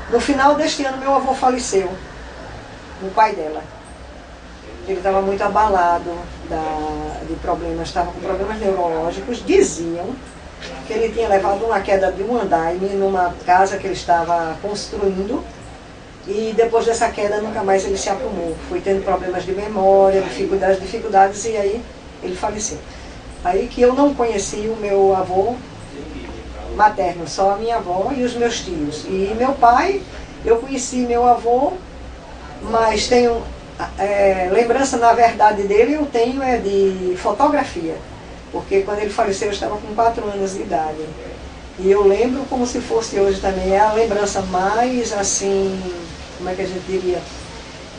S2: No final deste ano, meu avô faleceu, o pai dela. Ele estava muito abalado de problemas, estava com problemas neurológicos. Diziam que ele tinha levado uma queda de um andaime numa casa que ele estava construindo, e depois dessa queda nunca mais ele se aprumou. Foi tendo problemas de memória, dificuldades, e aí ele faleceu. Aí que eu não conheci o meu avô materno, só a minha avó e os meus tios. E meu pai, eu conheci meu avô, mas tenho lembrança, na verdade, dele eu tenho de fotografia. Porque quando ele faleceu eu estava com 4 anos de idade. E eu lembro como se fosse hoje também. É a lembrança mais, assim, como é que a gente diria,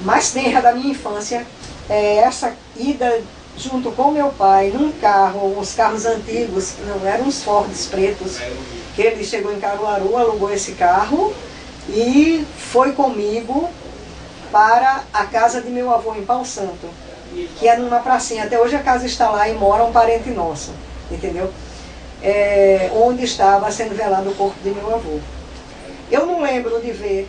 S2: mais tenra da minha infância. É essa ida junto com meu pai num carro, uns carros antigos, não eram uns Fords pretos, que ele chegou em Caruaru, alugou esse carro e foi comigo para a casa de meu avô em Pau Santo, que é numa pracinha. Até hoje a casa está lá e mora um parente nosso, entendeu? Onde estava sendo velado o corpo de meu avô. Eu não lembro de ver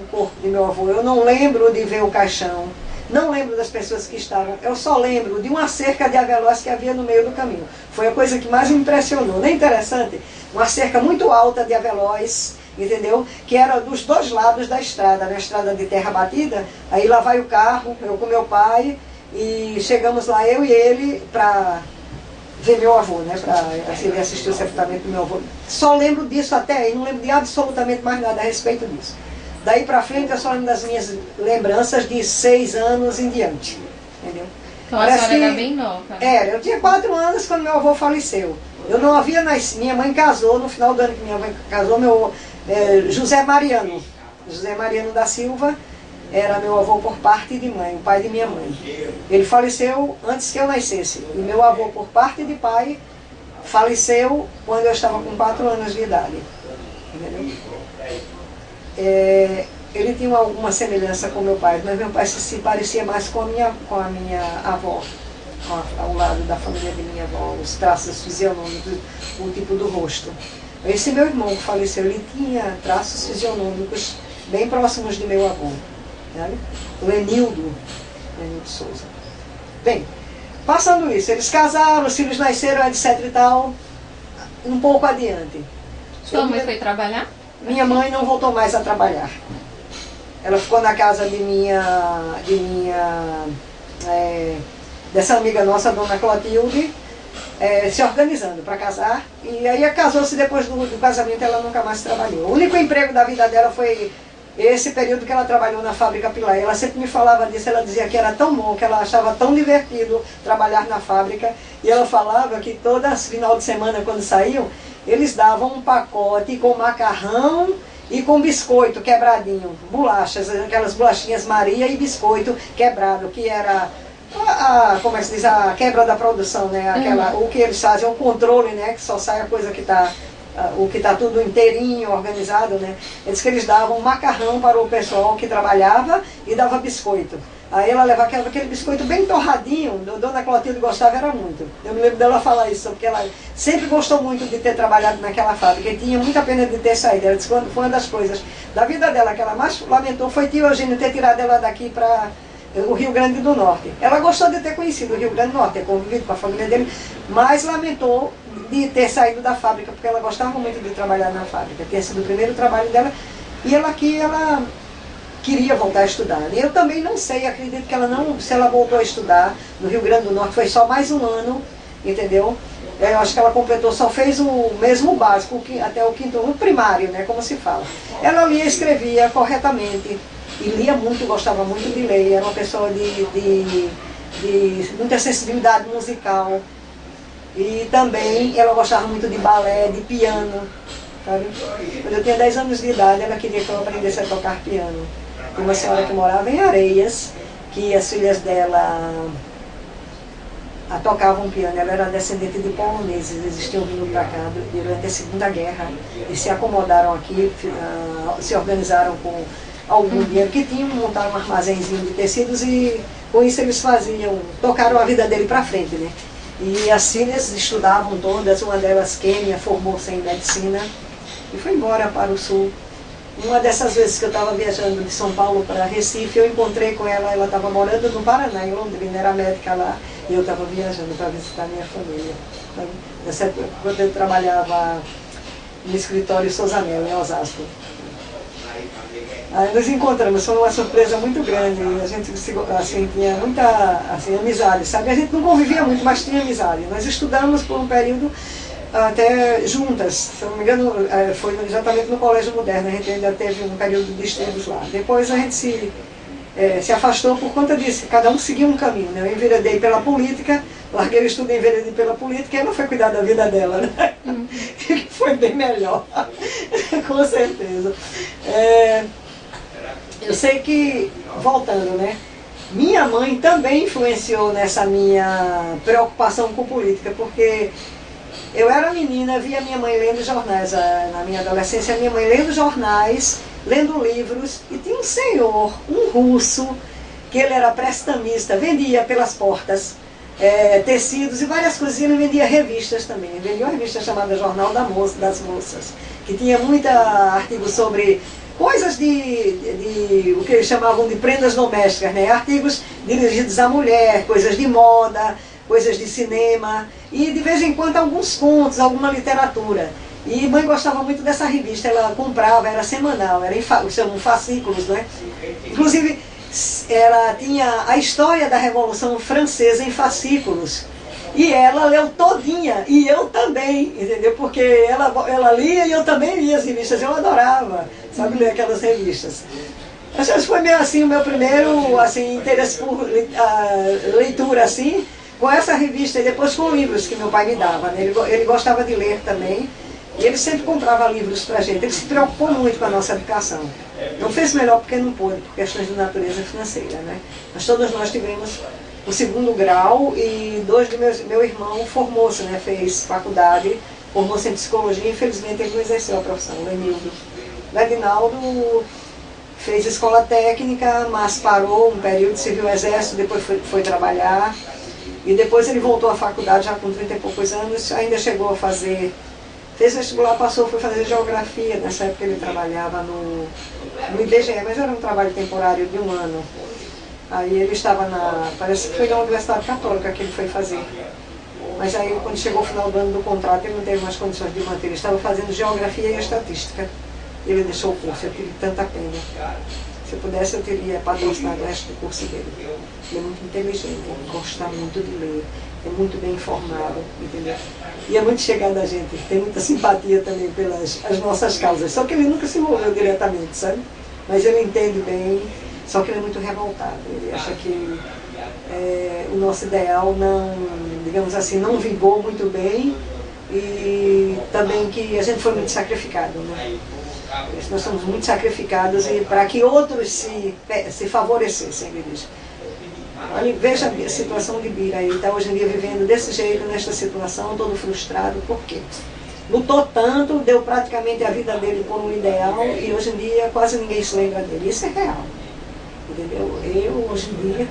S2: o corpo de meu avô, eu não lembro de ver o caixão, não lembro das pessoas que estavam, eu só lembro de uma cerca de avelós que havia no meio do caminho. Foi a coisa que mais me impressionou. Não é interessante? Uma cerca muito alta de avelós, entendeu? Que era dos 2 lados da estrada, na estrada de terra batida. Aí lá vai o carro, eu com meu pai, e chegamos lá, eu e ele, para ver meu avô, né? Para ele assistir o sepultamento do meu avô. Só lembro disso até aí, não lembro de absolutamente mais nada a respeito disso. Daí para frente eu só lembro das minhas lembranças de 6 anos em diante, entendeu?
S1: Então a senhora era bem nova.
S2: Era, eu tinha 4 anos quando meu avô faleceu. Eu não havia nascido, minha mãe casou, no final do ano que minha mãe casou, José Mariano da Silva, era meu avô por parte de mãe, o pai de minha mãe. Ele faleceu antes que eu nascesse. E meu avô por parte de pai faleceu quando eu estava com 4 anos de idade, entendeu? Ele tinha alguma semelhança com meu pai, mas meu pai se parecia mais com a minha avó, ao lado da família de minha avó, os traços fisionômicos, o tipo do rosto. Esse meu irmão que faleceu, ele tinha traços fisionômicos bem próximos de meu avô, sabe? O Enildo Souza. Bem, passando isso, eles casaram, os filhos nasceram, etc e tal, um pouco adiante.
S1: Sua mãe foi trabalhar?
S2: Minha mãe não voltou mais a trabalhar. Ela ficou na casa dessa amiga nossa, dona Clotilde, se organizando para casar. E aí casou-se depois do casamento, ela nunca mais trabalhou. O único emprego da vida dela foi esse período que ela trabalhou na fábrica Pilar. Ela sempre me falava disso, ela dizia que era tão bom, que ela achava tão divertido trabalhar na fábrica. E ela falava que todas final de semana, quando saíam, eles davam um pacote com macarrão e com biscoito quebradinho, bolachas, aquelas bolachinhas Maria e biscoito quebrado, que era como é que se diz, a quebra da produção, né? O que eles fazem, o controle, né? Que só sai a coisa que está, o que está tudo inteirinho, organizado, né? Eles que eles davam macarrão para o pessoal que trabalhava e dava biscoito. Aí ela levava aquele biscoito bem torradinho, dona Clotilde gostava, era muito. Eu me lembro dela falar isso, porque ela sempre gostou muito de ter trabalhado naquela fábrica e tinha muita pena de ter saído. Ela disse que foi uma das coisas da vida dela que ela mais lamentou foi tio Eugênio ter tirado ela daqui para o Rio Grande do Norte. Ela gostou de ter conhecido o Rio Grande do Norte, ter convivido com a família dele, mas lamentou de ter saído da fábrica, porque ela gostava muito de trabalhar na fábrica. Tinha sido o primeiro trabalho dela e ela queria voltar a estudar. Eu também não sei, acredito que ela não, se ela voltou a estudar no Rio Grande do Norte, foi só mais um ano, entendeu? Eu acho que ela completou, só fez o mesmo básico, até o quinto, o primário, né, como se fala. Ela lia e escrevia corretamente, e lia muito, gostava muito de ler, era uma pessoa de muita sensibilidade musical. E também ela gostava muito de balé, de piano, sabe? Quando eu tinha 10 anos de idade, ela queria que eu aprendesse a tocar piano. Tem uma senhora que morava em Areias, que as filhas dela tocavam piano. Ela era descendente de poloneses, eles tinham vindo para cá durante a Segunda Guerra e se acomodaram aqui, se organizaram com algum dinheiro que tinham, montaram um armazenzinho de tecidos e com isso eles tocaram a vida dele para frente, né? E as filhas estudavam todas, uma delas, Kênia, formou-se em medicina e foi embora para o sul. Uma dessas vezes que eu estava viajando de São Paulo para Recife, eu encontrei com ela estava morando no Paraná, em Londrina, era médica lá, e eu estava viajando para visitar minha família. Nessa época, quando eu trabalhava no escritório Souza Mel, em Osasco. Aí nos encontramos, foi uma surpresa muito grande, a gente assim, tinha muita assim, amizade, sabe? A gente não convivia muito, mas tinha amizade. Nós estudamos por um período até juntas, se não me engano, foi exatamente no Colégio Moderno, a gente ainda teve um período de estudos lá. Depois a gente se afastou por conta disso, cada um seguia um caminho, né? Eu enveredei pela política, larguei o estudo e enveredei pela política, e ela foi cuidar da vida dela, né? Foi bem melhor, com certeza. Eu sei que, voltando, né? Minha mãe também influenciou nessa minha preocupação com política, porque eu era menina, via minha mãe lendo jornais, na minha adolescência, minha mãe lendo jornais, lendo livros, e tinha um senhor, um russo, que ele era prestamista, vendia pelas portas tecidos e várias coisas, e ele vendia revistas também. Ele vendia uma revista chamada Jornal das Moças, que tinha muita artigo sobre coisas de o que eles chamavam de prendas domésticas, né? Artigos dirigidos à mulher, coisas de moda, coisas de cinema, e de vez em quando alguns contos, alguma literatura. E mãe gostava muito dessa revista, ela comprava, era semanal, chamam fascículos, né? Inclusive, ela tinha a história da Revolução Francesa em fascículos. E ela leu todinha, e eu também, entendeu? Porque ela lia e eu também lia as revistas, eu adorava, sabe, ler aquelas revistas. Acho que foi meio assim o meu primeiro assim, interesse por leitura, assim, com essa revista e depois com livros que meu pai me dava, né? Ele gostava de ler também, e ele sempre comprava livros pra gente, ele se preocupou muito com a nossa educação. Não fez melhor porque não pôde, por questões de natureza financeira, né? Mas todos nós tivemos o segundo grau e meu irmão formou-se, né? Fez faculdade, formou-se em psicologia, infelizmente ele não exerceu a profissão, o Lenildo. O Edinaldo fez escola técnica, mas parou um período, serviu o exército, depois foi trabalhar. E depois ele voltou à faculdade já com 30 e poucos anos, ainda chegou a fez vestibular, passou, foi fazer geografia, nessa época ele trabalhava no IBGE, mas era um trabalho temporário de um ano. Aí ele estava parece que foi na Universidade Católica que ele foi fazer. Mas aí quando chegou o final do ano do contrato, ele não teve mais condições de manter, ele estava fazendo geografia e estatística. Ele deixou o curso, eu tive tanta pena. Se eu pudesse, eu teria patrocinado o resto do curso dele. Ele é muito inteligente, ele gosta muito de ler, é muito bem informado, entendeu? E é muito chegado a gente, tem muita simpatia também pelas as nossas causas. Só que ele nunca se envolveu diretamente, sabe? Mas ele entende bem, só que ele é muito revoltado. Ele acha que o nosso ideal não, digamos assim, não vingou muito bem e também que a gente foi muito sacrificado, né? Nós somos muito sacrificados e para que outros se favorecessem, ele diz. Olha, veja a situação de Bira, ele está hoje em dia vivendo desse jeito, nesta situação, todo frustrado, por quê? Lutou tanto, deu praticamente a vida dele por um ideal e hoje em dia quase ninguém se lembra dele. Isso é real, entendeu? Eu, hoje em dia,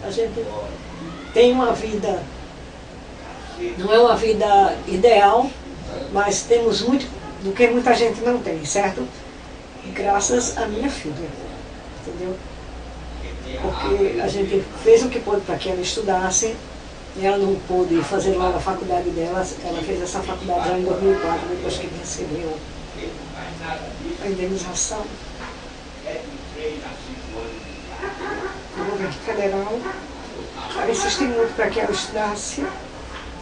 S2: a gente tem uma vida, não é uma vida ideal, mas temos muito do que muita gente não tem, certo? Graças à minha filha, entendeu? Porque a gente fez o que pôde para que ela estudasse, e ela não pôde fazer lá na faculdade dela, ela fez essa faculdade já em 2004, depois que recebeu a indenização do governo federal. Ela insistiu muito para que ela estudasse.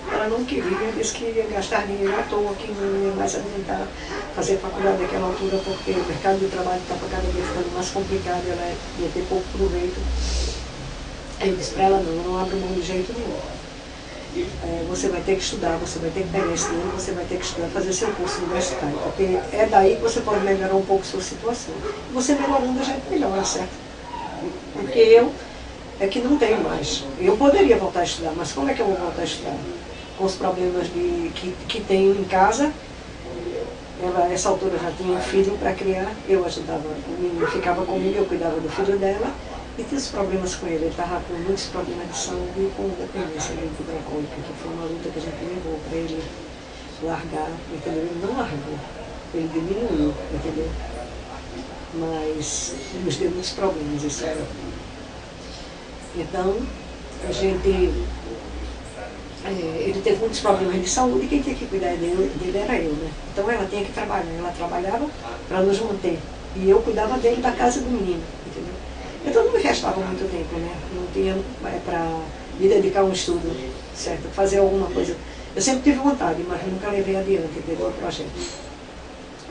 S2: Ela não queria, disse que ia gastar dinheiro à toa, que não ia mais adiantar fazer faculdade naquela altura, porque o mercado de trabalho estava cada vez ficando mais complicado, ela ia ter pouco proveito. Aí eu disse para ela, não abre mão de jeito nenhum. Você vai ter que estudar, você vai ter que pegar esse dinheiro, você vai ter que estudar, fazer seu curso universitário, porque é daí que você pode melhorar um pouco a sua situação. Você melhorando, a gente melhora, certo? Porque eu é que não tenho mais. Eu poderia voltar a estudar, mas como é que eu vou voltar a estudar? Com os problemas que tenho em casa, Ela, nessa altura, já tinha um filho para criar, eu ajudava, o menino ficava comigo, eu cuidava do filho dela, e tinha os problemas com ele. Ele estava com muitos problemas de saúde e com dependência de alcoólica, que foi uma luta que a gente levou para ele largar, entendeu? Ele não largou, ele diminuiu, entendeu? Mas nos deu muitos problemas, isso era. Então, a gente... ele teve muitos problemas de saúde e quem tinha que cuidar dele era eu, né? Então ela tinha que trabalhar, ela trabalhava para nos manter. E eu cuidava dele da casa do menino, entendeu? Então não me restava muito tempo, né? Não tinha para me dedicar a um estudo, certo? Fazer alguma coisa. Eu sempre tive vontade, mas nunca levei adiante, entendeu? O projeto.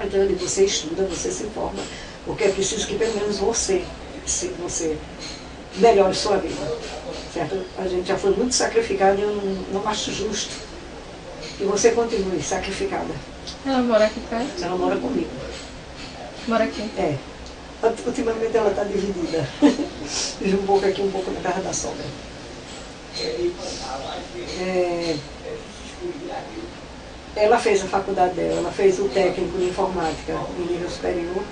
S2: Então eu digo, você estuda, você se forma, porque é preciso que pelo menos você melhore sua vida, certo? A gente já foi muito sacrificada e eu não acho justo que você continue sacrificada.
S1: Ela mora aqui perto?
S2: Ela mora comigo.
S1: Mora aqui?
S2: É. Ultimamente ela está dividida. Vive um pouco aqui, um pouco na casa da sogra. Ela fez a faculdade dela, ela fez o técnico de informática em nível superior.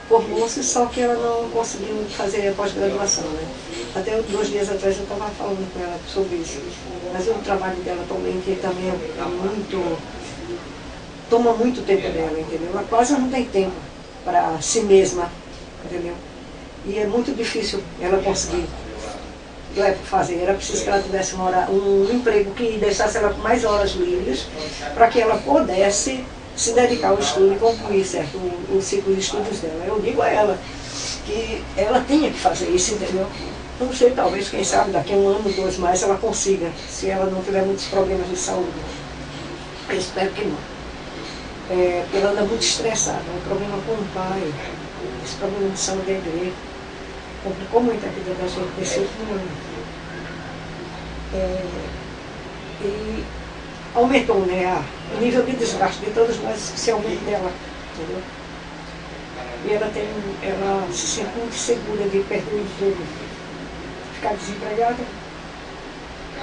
S2: Formou-se, só que ela não conseguiu fazer a pós-graduação, né? Até 2 dias atrás eu estava falando com ela sobre isso. Mas o trabalho dela atualmente também é muito... toma muito tempo dela, entendeu? Ela quase não tem tempo para si mesma, entendeu? E é muito difícil ela conseguir fazer. Era preciso que ela tivesse um emprego que deixasse ela com mais horas livres, para que ela pudesse se dedicar ao estudo e concluir, certo, o ciclo de estudos dela. Eu digo a ela que ela tinha que fazer isso, entendeu? Não sei, talvez, quem sabe, daqui a 1 ano, 2 mais, ela consiga, se ela não tiver muitos problemas de saúde. Eu espero que não. Porque ela anda muito estressada, um problema com o pai, esse problema de saúde da igreja, complicou muito a vida da gente nesse último ano. E aumentou, né, o nível de desgaste de todos nós, especialmente dela, entendeu? E ela se sente muito segura de perder o emprego, ficar desempregada,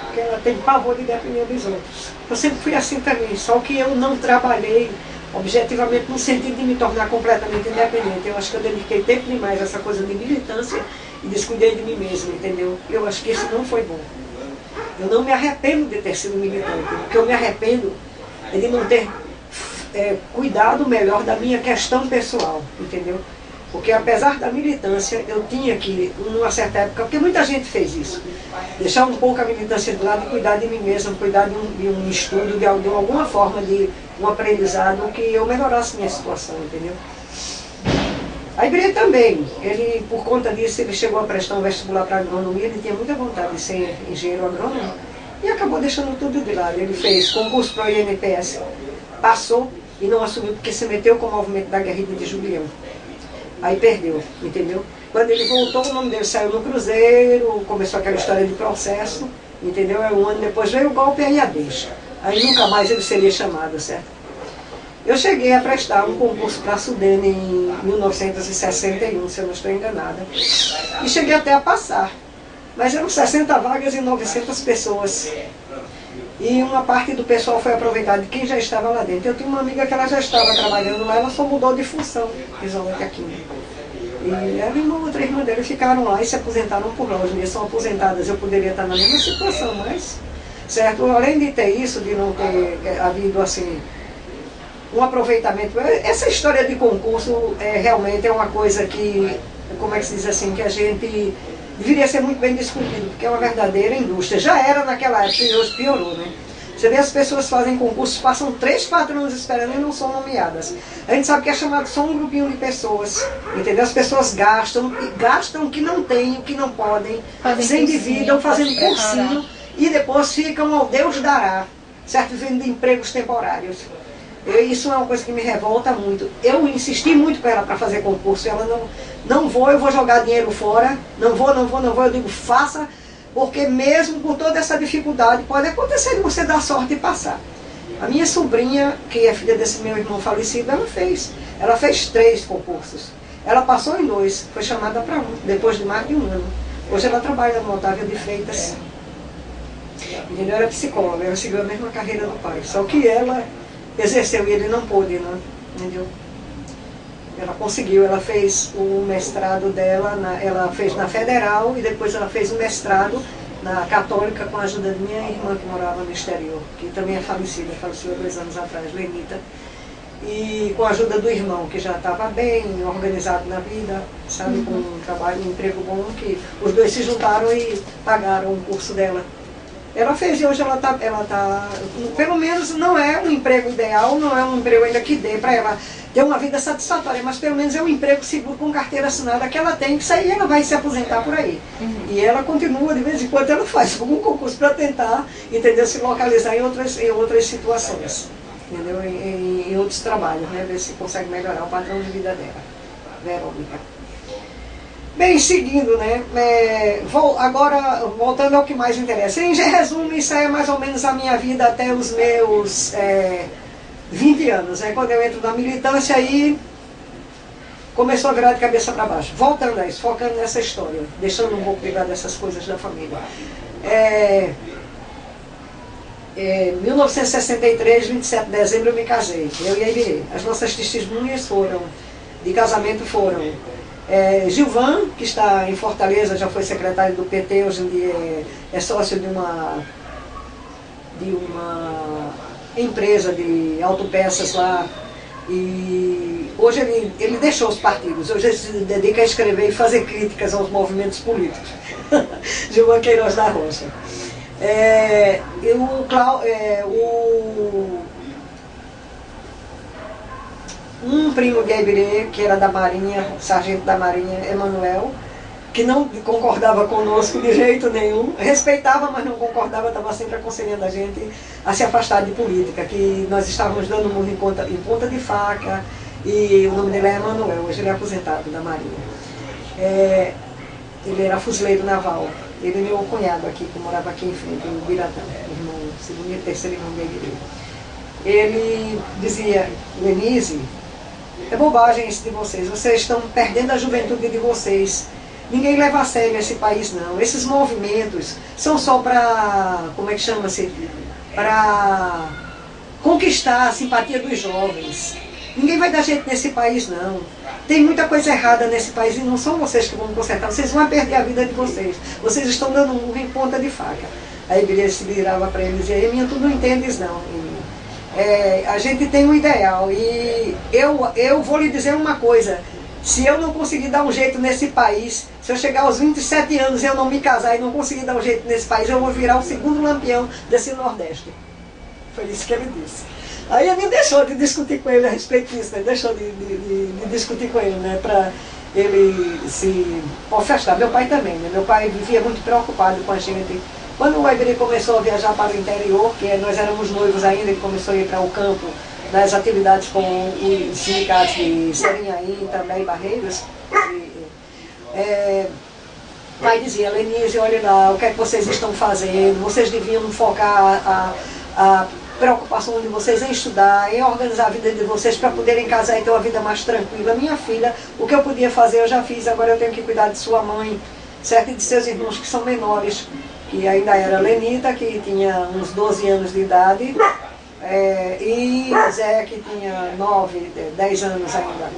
S2: porque ela tem pavor de depender dos outros. Eu sempre fui assim também, só que eu não trabalhei objetivamente no sentido de me tornar completamente independente. Eu acho que eu dediquei tempo demais a essa coisa de militância e descuidei de mim mesma, entendeu? Eu acho que isso não foi bom. Eu não me arrependo de ter sido militante. O que eu me arrependo é de não ter cuidado melhor da minha questão pessoal, entendeu? Porque apesar da militância, eu tinha que, numa certa época, porque muita gente fez isso, deixar um pouco a militância de lado e cuidar de mim mesmo, cuidar de um estudo, de alguma forma de um aprendizado que eu melhorasse minha situação, entendeu? A Ibrê também, ele, por conta disso, ele chegou a prestar um vestibular para agronomia, ele tinha muita vontade de ser engenheiro agrônomo e acabou deixando tudo de lado. Ele fez concurso para o INPS, passou e não assumiu porque se meteu com o movimento da guerrilha de Julião. Aí perdeu, entendeu? Quando ele voltou, o nome dele saiu no Cruzeiro, começou aquela história de processo, entendeu? Aí 1 ano depois veio o golpe e aí a deixa. Aí nunca mais ele seria chamado, certo? Eu cheguei a prestar um concurso para a Sudene em 1961, se eu não estou enganada. E cheguei até a passar. Mas eram 60 vagas e 900 pessoas. E uma parte do pessoal foi aproveitada de quem já estava lá dentro. Eu tinha uma amiga que ela já estava trabalhando lá, ela só mudou de função, Isolete Aquino. E ela e uma outra irmã dela ficaram lá e se aposentaram por lá. Hoje em dia são aposentadas, eu poderia estar na mesma situação, mas... certo? Além de ter isso, de não ter havido assim... um aproveitamento. Essa história de concurso realmente é uma coisa que, como é que se diz assim, que a gente deveria ser muito bem discutido, porque é uma verdadeira indústria. Já era naquela época e hoje piorou, né? Você vê as pessoas fazem concursos, passam 3, 4 anos esperando e não são nomeadas. A gente sabe que é chamado só um grupinho de pessoas, entendeu? As pessoas gastam o que não têm, o que não podem, se endividam, fazendo cursinho e depois ficam ao Deus dará, certo? Vivendo de empregos temporários. Isso é uma coisa que me revolta muito. Eu insisti muito com ela para fazer concurso. Ela não vou, eu vou jogar dinheiro fora. Não vou. Eu digo, faça, porque mesmo com toda essa dificuldade, pode acontecer de você dar sorte e passar. A minha sobrinha, que é filha desse meu irmão falecido, ela fez. Ela fez 3 concursos. Ela passou em 2, foi chamada para 1, depois de mais de 1 ano. Hoje ela trabalha no Otávio de Freitas. Ele era psicóloga, ela seguiu a mesma carreira do pai. Só que ela exerceu e ele não pôde, né? entendeu? Ela conseguiu, ela fez o mestrado dela, ela fez na Federal e depois ela fez o mestrado na Católica com a ajuda de minha irmã que morava no exterior, que também é falecida, faleceu há 2 anos atrás, Lenita. E com a ajuda do irmão, que já estava bem organizado na vida, sabe, com um trabalho, um emprego bom, que os dois se juntaram e pagaram o curso dela. Ela fez e hoje ela tá, pelo menos não é um emprego ideal, não é um emprego ainda que dê para ela ter uma vida satisfatória, mas pelo menos é um emprego seguro com carteira assinada que ela tem, que isso aí ela vai se aposentar por aí. E ela continua, de vez em quando ela faz algum concurso para tentar, entendeu, se localizar em outras situações, entendeu, em outros trabalhos, né, ver se consegue melhorar o padrão de vida dela, Verônica. Bem, seguindo, né, agora voltando ao que mais interessa. Em resumo, isso aí é mais ou menos a minha vida até os meus 20 anos, né, quando eu entro na militância, aí começou a virar de cabeça para baixo. Voltando a isso, focando nessa história, deixando um pouco ligado dessas coisas da família. 1963, 27 de dezembro, eu me casei, eu e a Ibirê. As nossas testemunhas de casamento foram Gilvan, que está em Fortaleza, já foi secretário do PT, hoje em dia é sócio de uma empresa de autopeças lá, e hoje ele deixou os partidos, hoje ele se dedica a escrever e fazer críticas aos movimentos políticos. Gilvan Queiroz da Rocha. Um primo de Ibirê, que era da Marinha, sargento da Marinha, Emanuel, que não concordava conosco de jeito nenhum, respeitava, mas não concordava, estava sempre aconselhando a gente a se afastar de política, que nós estávamos dando murro em ponta de faca, e o nome dele é Emanuel, hoje ele é aposentado da Marinha. Ele era fuzileiro naval, ele é meu cunhado aqui, que morava aqui em frente, o Biratã, irmão, segundo e terceiro irmão de Ibirê. Ele dizia, Lenise, é bobagem isso de vocês estão perdendo a juventude de vocês. Ninguém leva a sério esse país, não. Esses movimentos são só para, como é que chama-se? Para conquistar a simpatia dos jovens. Ninguém vai dar jeito nesse país, não. Tem muita coisa errada nesse país e não são vocês que vão consertar. Vocês vão perder a vida de vocês. Vocês estão dando um murro em ponta de faca. Aí ele se virava para ele e dizia, Eminha, tu não entendes, não, Eminha. A gente tem um ideal e eu vou lhe dizer uma coisa, se eu não conseguir dar um jeito nesse país, se eu chegar aos 27 anos e eu não me casar e não conseguir dar um jeito nesse país, eu vou virar o segundo lampião desse Nordeste. Foi isso que ele disse. Aí ele deixou de discutir com ele a respeito disso, né? Deixou de discutir com ele, né? Para ele se afastar. Meu pai também, né? Meu pai vivia muito preocupado com a gente. Quando o Ibirê começou a viajar para o interior, que nós éramos noivos ainda, ele começou a ir para o campo, nas atividades com os sindicatos de Serinhaí, também Barreiros, o pai dizia, Lenise, olha lá, o que é que vocês estão fazendo, vocês deviam focar a preocupação de vocês em estudar, em organizar a vida de vocês para poderem casar e ter uma vida mais tranquila. Minha filha, o que eu podia fazer eu já fiz, agora eu tenho que cuidar de sua mãe, certo? E de seus irmãos que são menores, que ainda era Lenita, que tinha uns 12 anos de idade, e Zé, que tinha 9, 10 anos ainda.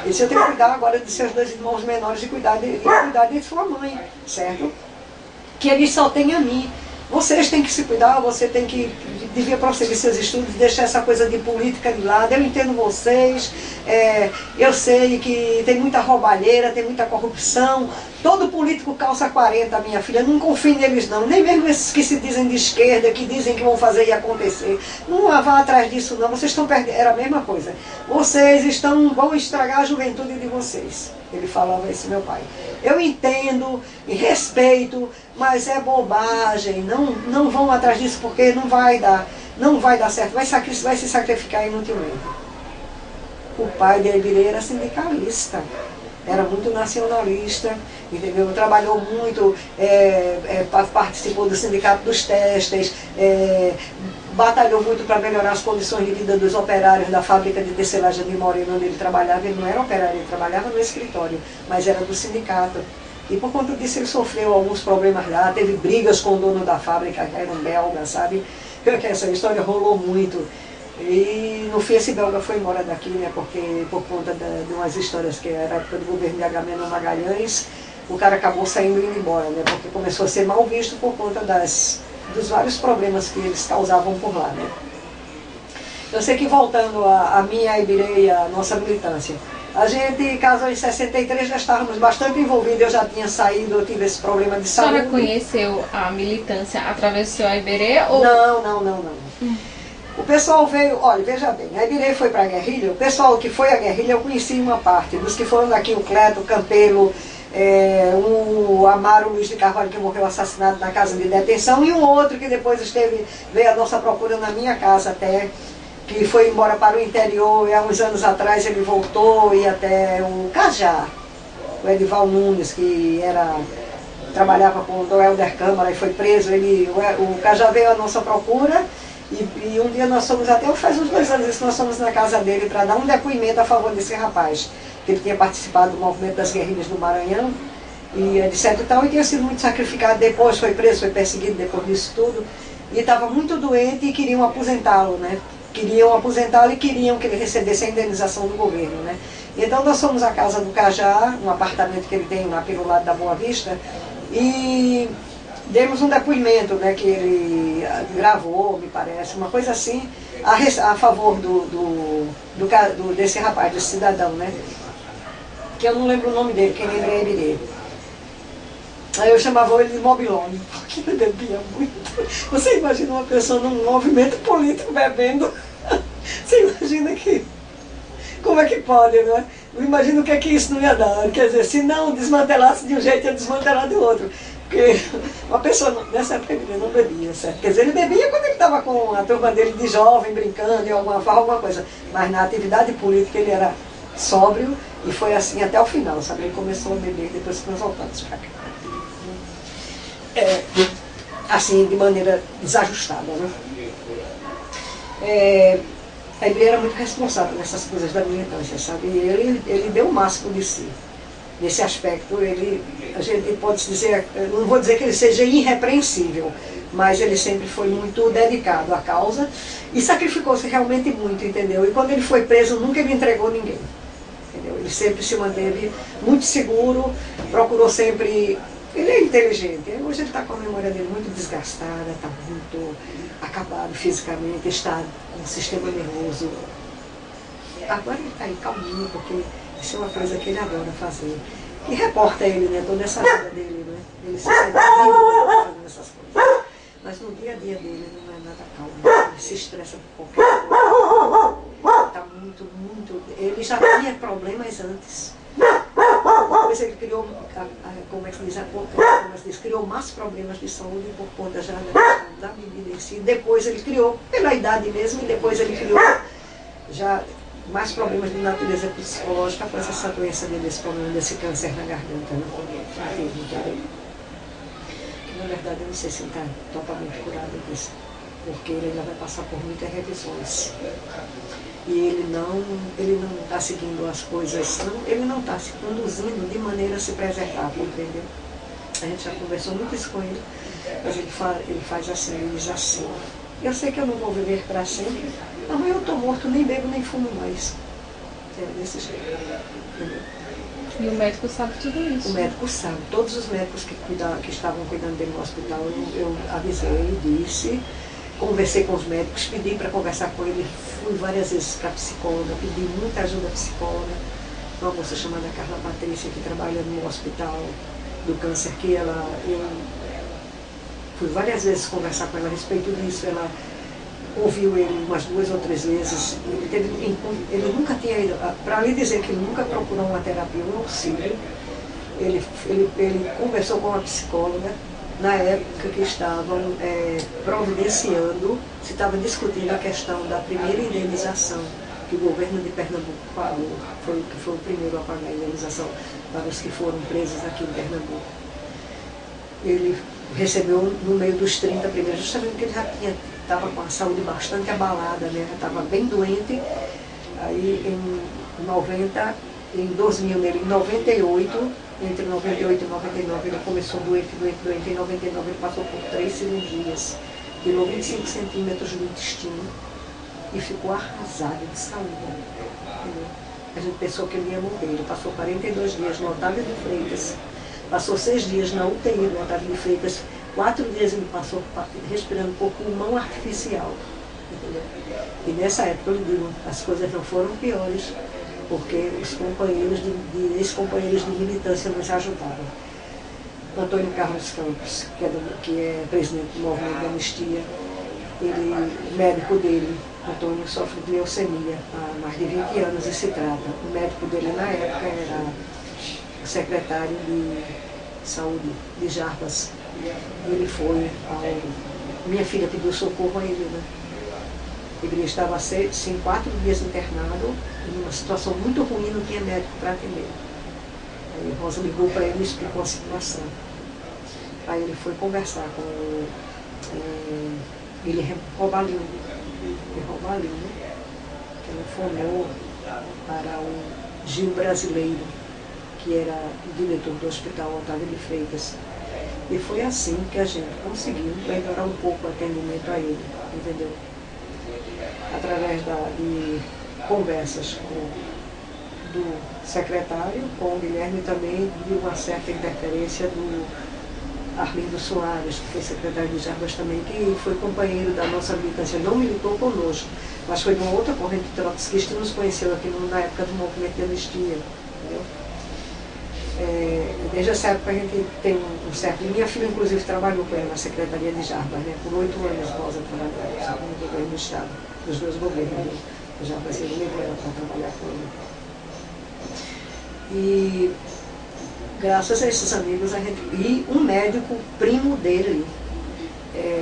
S2: E você tem que cuidar agora de seus 2 irmãos menores e cuidar de sua mãe, certo? Que eles só têm a mim. Vocês têm que se cuidar, você devia prosseguir seus estudos, deixar essa coisa de política de lado. Eu entendo vocês, eu sei que tem muita roubalheira, tem muita corrupção. Todo político calça 40, minha filha, não confie neles não. Nem mesmo esses que se dizem de esquerda, que dizem que vão fazer e acontecer. Não vá atrás disso não, vocês estão perdendo, era a mesma coisa. Vocês vão estragar a juventude de vocês. Ele falava isso, meu pai. Eu entendo e respeito, mas é bobagem, não vão atrás disso porque não vai dar certo, vai se sacrificar inutilmente. O pai de Ibirê era sindicalista, era muito nacionalista, entendeu? Trabalhou muito, participou do sindicato dos testes, batalhou muito para melhorar as condições de vida dos operários da fábrica de tecelagem de Moreno, onde ele trabalhava. Ele não era operário, ele trabalhava no escritório, mas era do sindicato. E por conta disso ele sofreu alguns problemas lá, teve brigas com o dono da fábrica, que era um belga, sabe? Que essa história rolou muito. E no fim esse belga foi embora daqui, né, porque por conta de umas histórias que era a época do governo de Agamenon Magalhães, o cara acabou saindo e indo embora, né, porque começou a ser mal visto por conta dos vários problemas que eles causavam por lá, né. Eu sei que voltando a minha, a Ibirê e a nossa militância, a gente casou em 63, já estávamos bastante envolvidos, eu já tinha saído, eu tive esse problema de saúde.
S1: A senhora conheceu a militância através do seu Iberê? Ou...
S2: Não. O pessoal veio, olha, veja bem, a Ibirê foi para a guerrilha, o pessoal que foi à guerrilha eu conheci uma parte, dos que foram daqui, o Cleto, o Campelo, o Amaro Luiz de Carvalho, que morreu assassinado na casa de detenção, e um outro que depois veio à nossa procura na minha casa até, que foi embora para o interior, e há uns anos atrás ele voltou, e até o Cajá, o Edival Nunes, que trabalhava com o Helder Câmara e foi preso, o Cajá veio à nossa procura, e um dia nós fomos, até faz uns 2 anos isso, nós fomos na casa dele para dar um depoimento a favor desse rapaz, que ele tinha participado do movimento das guerrilhas do Maranhão, e etc e tal, e tinha sido muito sacrificado, depois foi preso, foi perseguido depois disso tudo, e estava muito doente e queriam aposentá-lo, né? Queriam aposentá-lo e queriam que ele recebesse a indenização do governo, né? Então nós fomos à casa do Cajá, um apartamento que ele tem lá pelo lado da Boa Vista, e demos um depoimento, né, que ele gravou, me parece, uma coisa assim, a favor desse rapaz, desse cidadão, né? Que eu não lembro o nome dele, quem lembra é Ibirê. Aí eu chamava ele de Mobilone, porque ele bebia muito. Você imagina uma pessoa num movimento político bebendo? Você imagina como é que pode, não é? Eu imagino o que é que isso não ia dar. Quer dizer, se não desmantelasse de um jeito, ia desmantelar do outro. Porque uma pessoa, nessa época ele não bebia, certo? Quer dizer, ele bebia quando ele estava com a turma dele de jovem, brincando, em alguma coisa. Mas na atividade política ele era sóbrio e foi assim até o final, sabe? Ele começou a beber depois que nós voltamos para cá. Assim, de maneira desajustada, né? A Ibirê era muito responsável nessas coisas da militância, sabe? E ele deu o máximo de si. Nesse aspecto, a gente pode dizer, não vou dizer que ele seja irrepreensível, mas ele sempre foi muito dedicado à causa e sacrificou-se realmente muito, entendeu? E quando ele foi preso, nunca ele entregou ninguém, entendeu? Ele sempre se manteve muito seguro, procurou sempre... Ele é inteligente, hoje ele está com a memória dele muito desgastada, está muito acabado fisicamente, está com o sistema nervoso. Agora ele está aí calminho, porque isso é uma coisa que ele adora fazer. E reporta ele, né, toda essa vida dele, né? Ele se sente fazendo essas coisas. Mas no dia a dia dele não é nada calmo, ele se estressa por qualquer coisa. Está muito... Ele já tinha problemas antes. Depois ele criou, como é que diz, criou mais problemas de saúde por conta já da bebida em si. Depois ele criou, pela idade mesmo, e depois ele criou já mais problemas de natureza psicológica com essa doença dele, esse problema desse câncer na garganta, né? Na verdade eu não sei se ele está totalmente curado disso, porque ele ainda vai passar por muitas revisões. E ele não está seguindo as coisas, ele não está se conduzindo de maneira a se preservar, entendeu? A gente já conversou muito isso com ele, mas ele faz assim, ele diz assim: eu sei que eu não vou viver para sempre, mas eu estou morto, nem bebo, nem fumo mais. Desse jeito, entendeu?
S1: E o médico sabe tudo isso?
S2: O médico sabe, todos os médicos que estavam cuidando dele no hospital, eu avisei, disse... Conversei com os médicos, pedi para conversar com ele, fui várias vezes para a psicóloga, pedi muita ajuda à psicóloga, uma moça chamada Carla Patrícia, que trabalha no hospital do câncer, eu fui várias vezes conversar com ela a respeito disso, ela ouviu ele umas 2 ou 3 vezes, ele nunca tinha ido, para lhe dizer que ele nunca procurou uma terapia, um auxílio, ele conversou com uma psicóloga, na época que estavam providenciando, se estava discutindo a questão da primeira indenização, que o governo de Pernambuco pagou, que foi o primeiro a pagar a indenização para os que foram presos aqui em Pernambuco. Ele recebeu no meio dos 30 primeiros, justamente porque ele já estava com a saúde bastante abalada, né? Já estava bem doente. Aí em 90, em 2000, nele, em 98, entre 98 e 99, ele começou doente. Em 99 ele passou por 3 cirurgias, tirou 25 centímetros do intestino e ficou arrasado de saúde. Entendeu? A gente pensou que ele ia morrer. Ele passou 42 dias no Otávio de Freitas, passou 6 dias na UTI no Otávio de Freitas, 4 dias ele passou respirando por pulmão artificial. Entendeu? E nessa época, eu lhe digo, as coisas não foram piores, porque os companheiros ex-companheiros de militância nos ajudaram. Antônio Carlos Campos, que é presidente do Movimento da Anistia, o médico dele, Antônio, sofre de leucemia há mais de 20 anos e se trata. O médico dele na época era o secretário de saúde de Jarbas. Ele foi minha filha pediu socorro a ele, né? Ele estava 4 dias internado, numa situação muito ruim, não tinha médico para atender. Aí Rosa ligou para ele e explicou a situação. Aí ele foi conversar com ele Robalino, que ele informou para o Gil Brasileiro, que era o diretor do Hospital Otávio de Freitas. E foi assim que a gente conseguiu melhorar um pouco o atendimento a ele, entendeu? Através de conversas do secretário, com o Guilherme também, de uma certa interferência do Arlindo Soares, que foi secretário de Jarbas também, que foi companheiro da nossa militância, não militou conosco, mas foi de uma outra corrente trotskista que nos conheceu aqui na época do movimento de anistia, entendeu? Desde essa época a gente tem um certo... Minha filha, inclusive, trabalhou com ele na Secretaria de Jarbas, né? Por 8 anos Rosa trabalhou no governo do Estado, dos 2 governos, né? Jarbas, ele levou ela para trabalhar com ele. E graças a esses amigos, e um médico primo dele,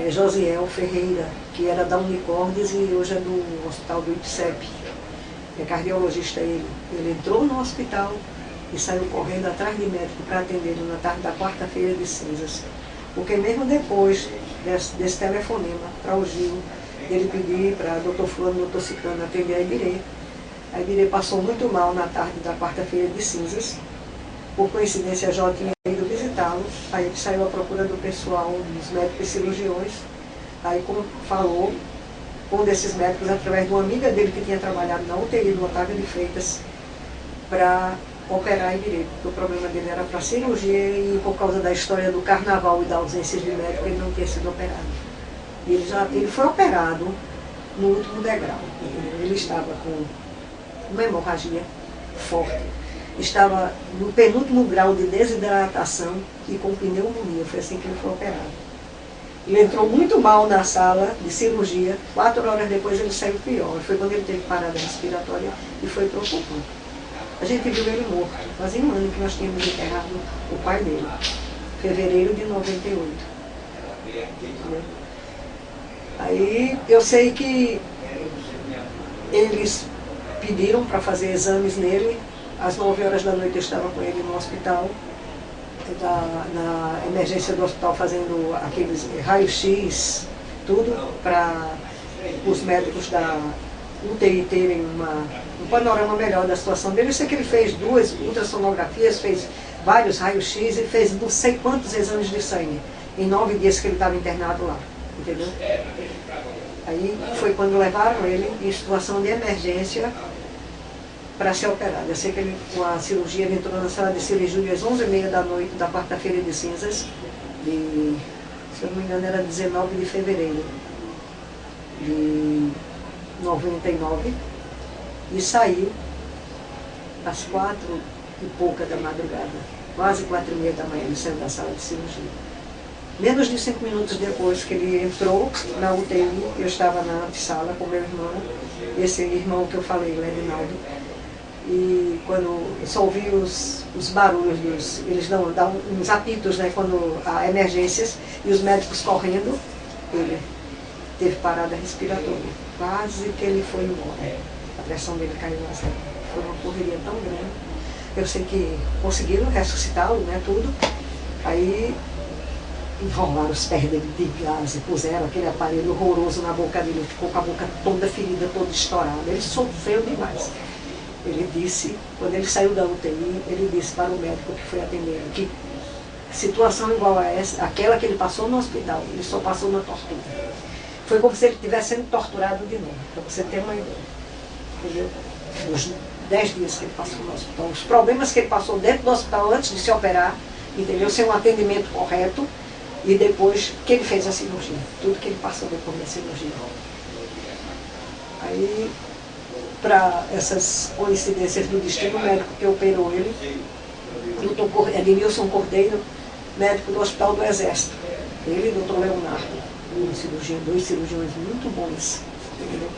S2: Josiel Ferreira, que era da Unicordes e hoje é do hospital do IPSEP, é cardiologista ele. Ele entrou no hospital e saiu correndo atrás de médico para atender ele na tarde da quarta-feira de cinzas. Porque mesmo depois desse telefonema para o Gil, ele pedir para doutor fulano, doutor ciclano atender a Ibirê passou muito mal na tarde da quarta-feira de cinzas. Por coincidência, a Jó tinha ido visitá-lo, aí ele saiu à procura do pessoal, dos médicos e cirurgiões, aí falou com um desses médicos através de uma amiga dele que tinha trabalhado na UTI do Otávio de Freitas para operar a Ibirê, porque o problema dele era para cirurgia e por causa da história do carnaval e da ausência de médico, ele não tinha sido operado. E ele foi operado no último degrau. Ele estava com uma hemorragia forte, estava no penúltimo grau de desidratação e com pneumonia. Foi assim que ele foi operado. Ele entrou muito mal na sala de cirurgia, 4 horas depois ele saiu pior. Foi quando ele teve parada respiratória e foi para o pulmão. A gente viu ele morto. Fazia um ano que nós tínhamos enterrado o pai dele, fevereiro de 98. Entendeu? Aí eu sei que eles pediram para fazer exames nele. Às 9 horas da noite eu estava com ele no hospital, na emergência do hospital, fazendo aqueles raio-x, tudo, para os médicos da UTI terem um panorama melhor da situação dele. Eu sei que ele fez 2 ultrassonografias, fez vários raios-x e fez não sei quantos exames de sangue, em 9 dias que ele estava internado lá, entendeu? Aí foi quando levaram ele em situação de emergência para ser operado. Eu sei que com a cirurgia, ele entrou na sala de cirurgia às 11h30 da noite da quarta-feira de cinzas, se eu não me engano era 19 de fevereiro de 99, e saiu às 4 e pouca da madrugada, quase 4h30 da manhã, ele saiu da sala de cirurgia. Menos de 5 minutos depois que ele entrou na UTI, eu estava na sala com meu irmão, esse irmão que eu falei, o Edinaldo, e quando eu só ouvi os barulhos, eles dão uns apitos, né, quando há emergências, e os médicos correndo, ele teve parada respiratória. Quase que ele foi embora. A pressão dele caiu na zero. Foi uma correria tão grande. Eu sei que conseguiram ressuscitá-lo, né, tudo. Aí enrolaram os pés dele de gás e puseram aquele aparelho horroroso na boca dele. Ele ficou com a boca toda ferida, toda estourada. Ele sofreu demais. Ele disse, quando ele saiu da UTI, ele disse para o médico que foi atender que situação igual a essa, aquela que ele passou no hospital, ele só passou na tortura. Foi como se ele estivesse sendo torturado de novo, para você ter uma ideia. Entendeu? Os 10 dias que ele passou no hospital, os problemas que ele passou dentro do hospital antes de se operar, entendeu? Sem um atendimento correto, e depois que ele fez a cirurgia, tudo que ele passou depois da cirurgia. Aí, para essas coincidências do destino, o médico que operou ele, doutor Edmilson Cordeiro, médico do Hospital do Exército, ele e o doutor Leonardo, dois cirurgiões muito bons, entendeu?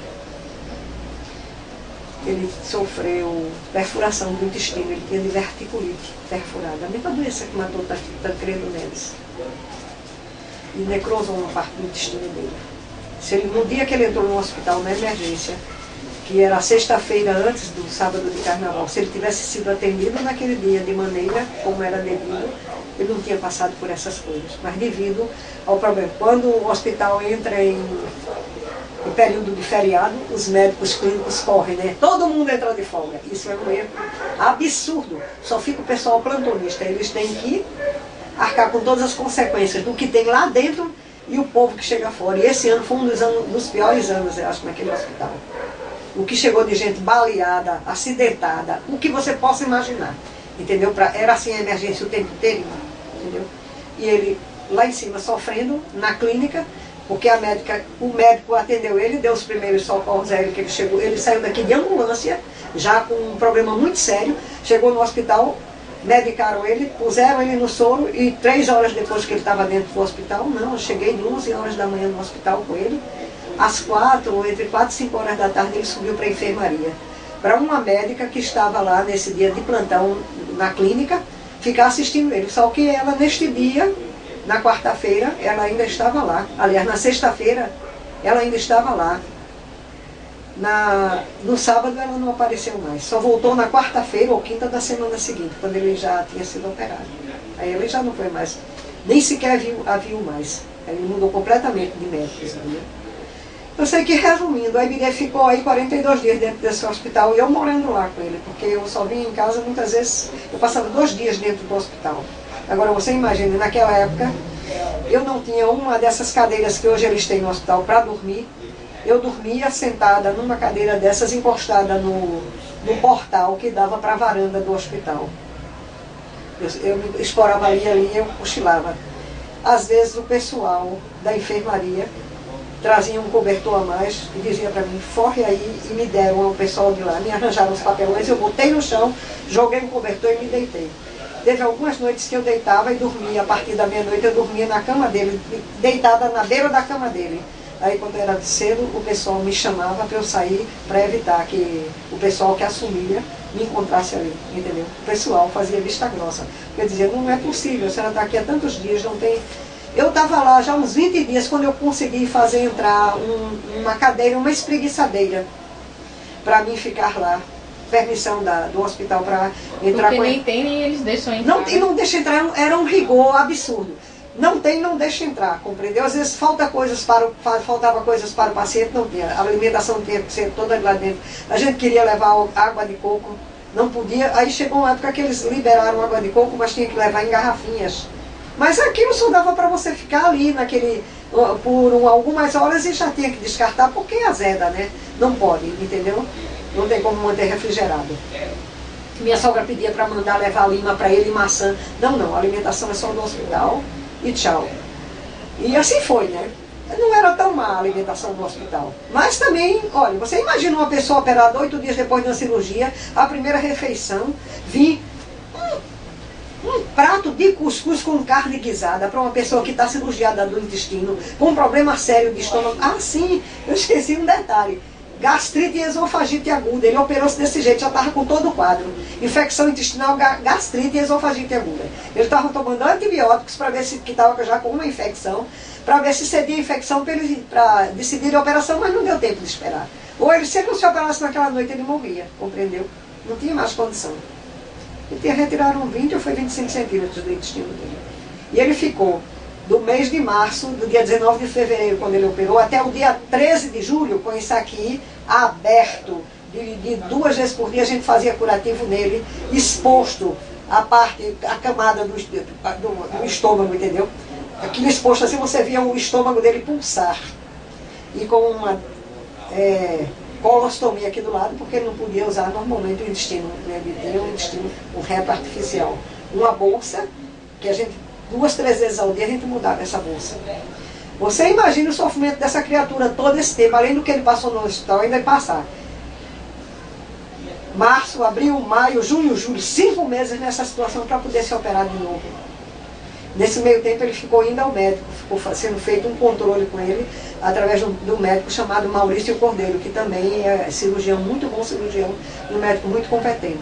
S2: Ele sofreu perfuração do intestino, ele tinha diverticulite perfurada, a mesma doença que matou Tancredo Neves. E necrosou uma parte do intestino dele. No dia que ele entrou no hospital, na emergência, que era sexta-feira antes do sábado de carnaval, se ele tivesse sido atendido naquele dia de maneira como era devido, ele não tinha passado por essas coisas. Mas devido ao problema, quando o hospital entra em período de feriado, os médicos clínicos correm, né? Todo mundo entra de folga. Isso é um erro absurdo. Só fica o pessoal plantonista. Eles têm que arcar com todas as consequências do que tem lá dentro e o povo que chega fora. E esse ano foi um dos piores anos, eu acho, naquele hospital. O que chegou de gente baleada, acidentada, o que você possa imaginar. Entendeu? Era assim a emergência o tempo inteiro. Entendeu? E ele lá em cima sofrendo, na clínica, porque o médico atendeu ele, deu os primeiros socorros a ele, que ele saiu daqui de ambulância, já com um problema muito sério, chegou no hospital, medicaram ele, puseram ele no soro e 3 horas depois que ele estava dentro do hospital, não, eu cheguei de 11 horas da manhã no hospital com ele, às entre 4 e 5 horas da tarde ele subiu para a enfermaria, para uma médica que estava lá nesse dia de plantão na clínica, ficar assistindo ele, só que ela neste dia, na quarta-feira, ela ainda estava lá, aliás, na sexta-feira, ela ainda estava lá. No sábado ela não apareceu mais, só voltou na quarta-feira ou quinta da semana seguinte, quando ele já tinha sido operado. Aí ele já não foi mais, nem sequer a viu mais. Ele mudou completamente de médicos. Né? Eu sei que, resumindo, a Ibirê ficou aí 42 dias dentro desse hospital e eu morando lá com ele, porque eu só vinha em casa muitas vezes, eu passava 2 dias dentro do hospital. Agora você imagina, naquela época, eu não tinha uma dessas cadeiras que hoje eles têm no hospital para dormir. Eu dormia sentada numa cadeira dessas, encostada no portal que dava para a varanda do hospital. Eu me escorava ali e eu cochilava. Às vezes o pessoal da enfermaria trazia um cobertor a mais e dizia para mim, forre aí, e me deram ao pessoal de lá, me arranjaram os papelões, eu botei no chão, joguei um cobertor e me deitei. Teve algumas noites que eu deitava e dormia, a partir da meia-noite eu dormia na cama dele, deitada na beira da cama dele. Aí quando era cedo, o pessoal me chamava para eu sair, para evitar que o pessoal que assumia me encontrasse ali, entendeu? O pessoal fazia vista grossa. Quer dizer, não é possível, a senhora está aqui há tantos dias, não tem... Eu estava lá já uns 20 dias quando eu consegui fazer entrar uma cadeira, uma espreguiçadeira, para mim ficar lá. Permissão do hospital para entrar.
S1: Porque nem tem, nem eles deixam entrar.
S2: Não, e não deixa entrar, era um rigor absurdo. Não tem, não deixa entrar, compreendeu? Às vezes faltava coisas para o paciente, não tinha. A alimentação tinha que ser toda lá dentro. A gente queria levar água de coco, não podia. Aí chegou uma época que eles liberaram água de coco, mas tinha que levar em garrafinhas. Mas aquilo só dava para você ficar ali por algumas horas e já tinha que descartar, porque azeda, né? Não pode, entendeu? Não tem como manter refrigerado. Minha sogra pedia para mandar levar lima para ele e maçã. Não, a alimentação é só no hospital e tchau. E assim foi, né? Não era tão má a alimentação no hospital. Mas também, olha, você imagina uma pessoa operada 8 dias depois da cirurgia, a primeira refeição, vir um prato de cuscuz com carne guisada para uma pessoa que está cirurgiada do intestino, com um problema sério de estômago. Ah, sim, eu esqueci um detalhe. Gastrite e esofagite aguda. Ele operou-se desse jeito, já estava com todo o quadro. Infecção intestinal, gastrite e esofagite aguda. Ele estava tomando antibióticos para ver se estava já com uma infecção, para ver se cedia a infecção para decidir a operação, mas não deu tempo de esperar. Ou se ele não se operasse naquela noite, ele morria, compreendeu? Não tinha mais condição. Retiraram 20 ou foi 25 centímetros do intestino dele. E ele ficou do mês de março, do dia 19 de fevereiro, quando ele operou, até o dia 13 de julho, com isso aqui aberto, de 2 vezes por dia a gente fazia curativo nele, exposto a camada do estômago, entendeu? Aquilo exposto assim, você via o estômago dele pulsar. e com uma colostomia aqui do lado, porque ele não podia usar normalmente o intestino. Ele tinha um intestino, um reto artificial. Uma bolsa, que a gente, 2, 3 vezes ao dia, a gente mudava essa bolsa. Você imagina o sofrimento dessa criatura todo esse tempo, além do que ele passou no hospital, ainda vai passar. Março, abril, maio, junho, julho, 5 meses nessa situação para poder ser operado de novo. Nesse meio tempo ele ficou indo ao médico, ficou sendo feito um controle com ele, através do médico chamado Maurício Cordeiro, que também é cirurgião, muito bom cirurgião, e um médico muito competente.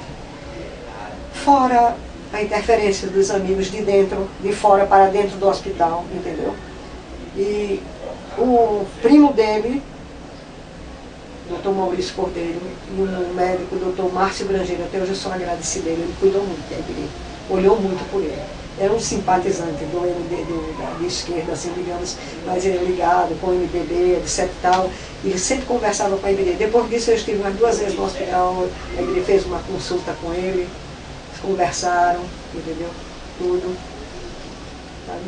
S2: Fora a interferência dos amigos de dentro, de fora para dentro do hospital, entendeu? E o primo dele, Dr. Maurício Cordeiro, e o médico, Dr. Márcio Grangeiro, até hoje eu sou agradecida dele, ele cuidou muito dele, olhou muito por ele. Era um simpatizante do MDB, de esquerda, assim, digamos, mas ele é ligado com o MDB, etc e tal, e ele sempre conversava com a MDB. Depois disso eu estive mais 2 vezes no hospital, a MDB fez uma consulta com ele, conversaram, entendeu? Tudo. Sabe?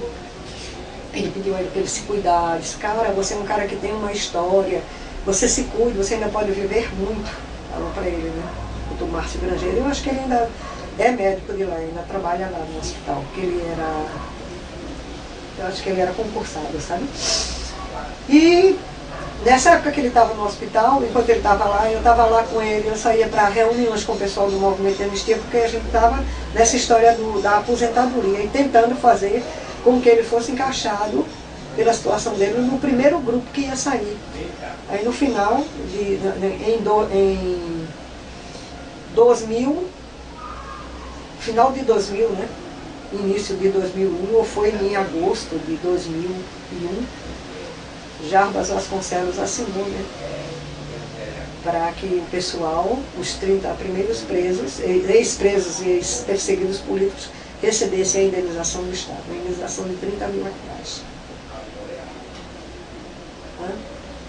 S2: Ele pediu a ele para ele se cuidar, disse, cara, você é um cara que tem uma história, você se cuida, você ainda pode viver muito. Falou para ele, né? O Dr. Márcio Grangeiro, eu acho que ele ainda é médico de lá, ainda trabalha lá no hospital, porque ele era, eu acho que ele era concursado, sabe? E nessa época que ele estava no hospital, enquanto ele estava lá, eu estava lá com ele, eu saía para reuniões com o pessoal do Movimento de Anistia, porque a gente estava nessa história da aposentadoria e tentando fazer com que ele fosse encaixado, pela situação dele, no primeiro grupo que ia sair. Aí no final, em 2000, final de 2000, né? Início de 2001, ou foi em agosto de 2001, Jarbas Vasconcelos assinou, né? Para que o pessoal, os 30 primeiros presos, ex-presos e ex-perseguidos políticos, recebessem a indenização do Estado, a indenização de 30 mil reais.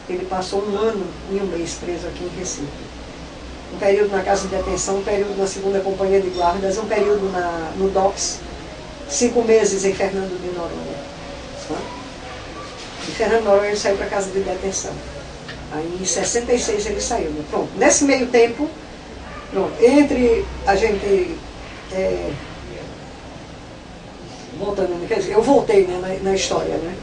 S2: Ele passou 1 ano e 1 mês preso aqui em Recife. Um período na casa de detenção, um período na 2ª Companhia de Guardas, um período no DOPS, 5 meses em Fernando de Noronha. Em Fernando de Noronha ele saiu para a casa de detenção. Aí em 66 ele saiu. Né? Pronto, nesse meio tempo, pronto, entre a gente... voltando, quer dizer, eu voltei, né, na história, né?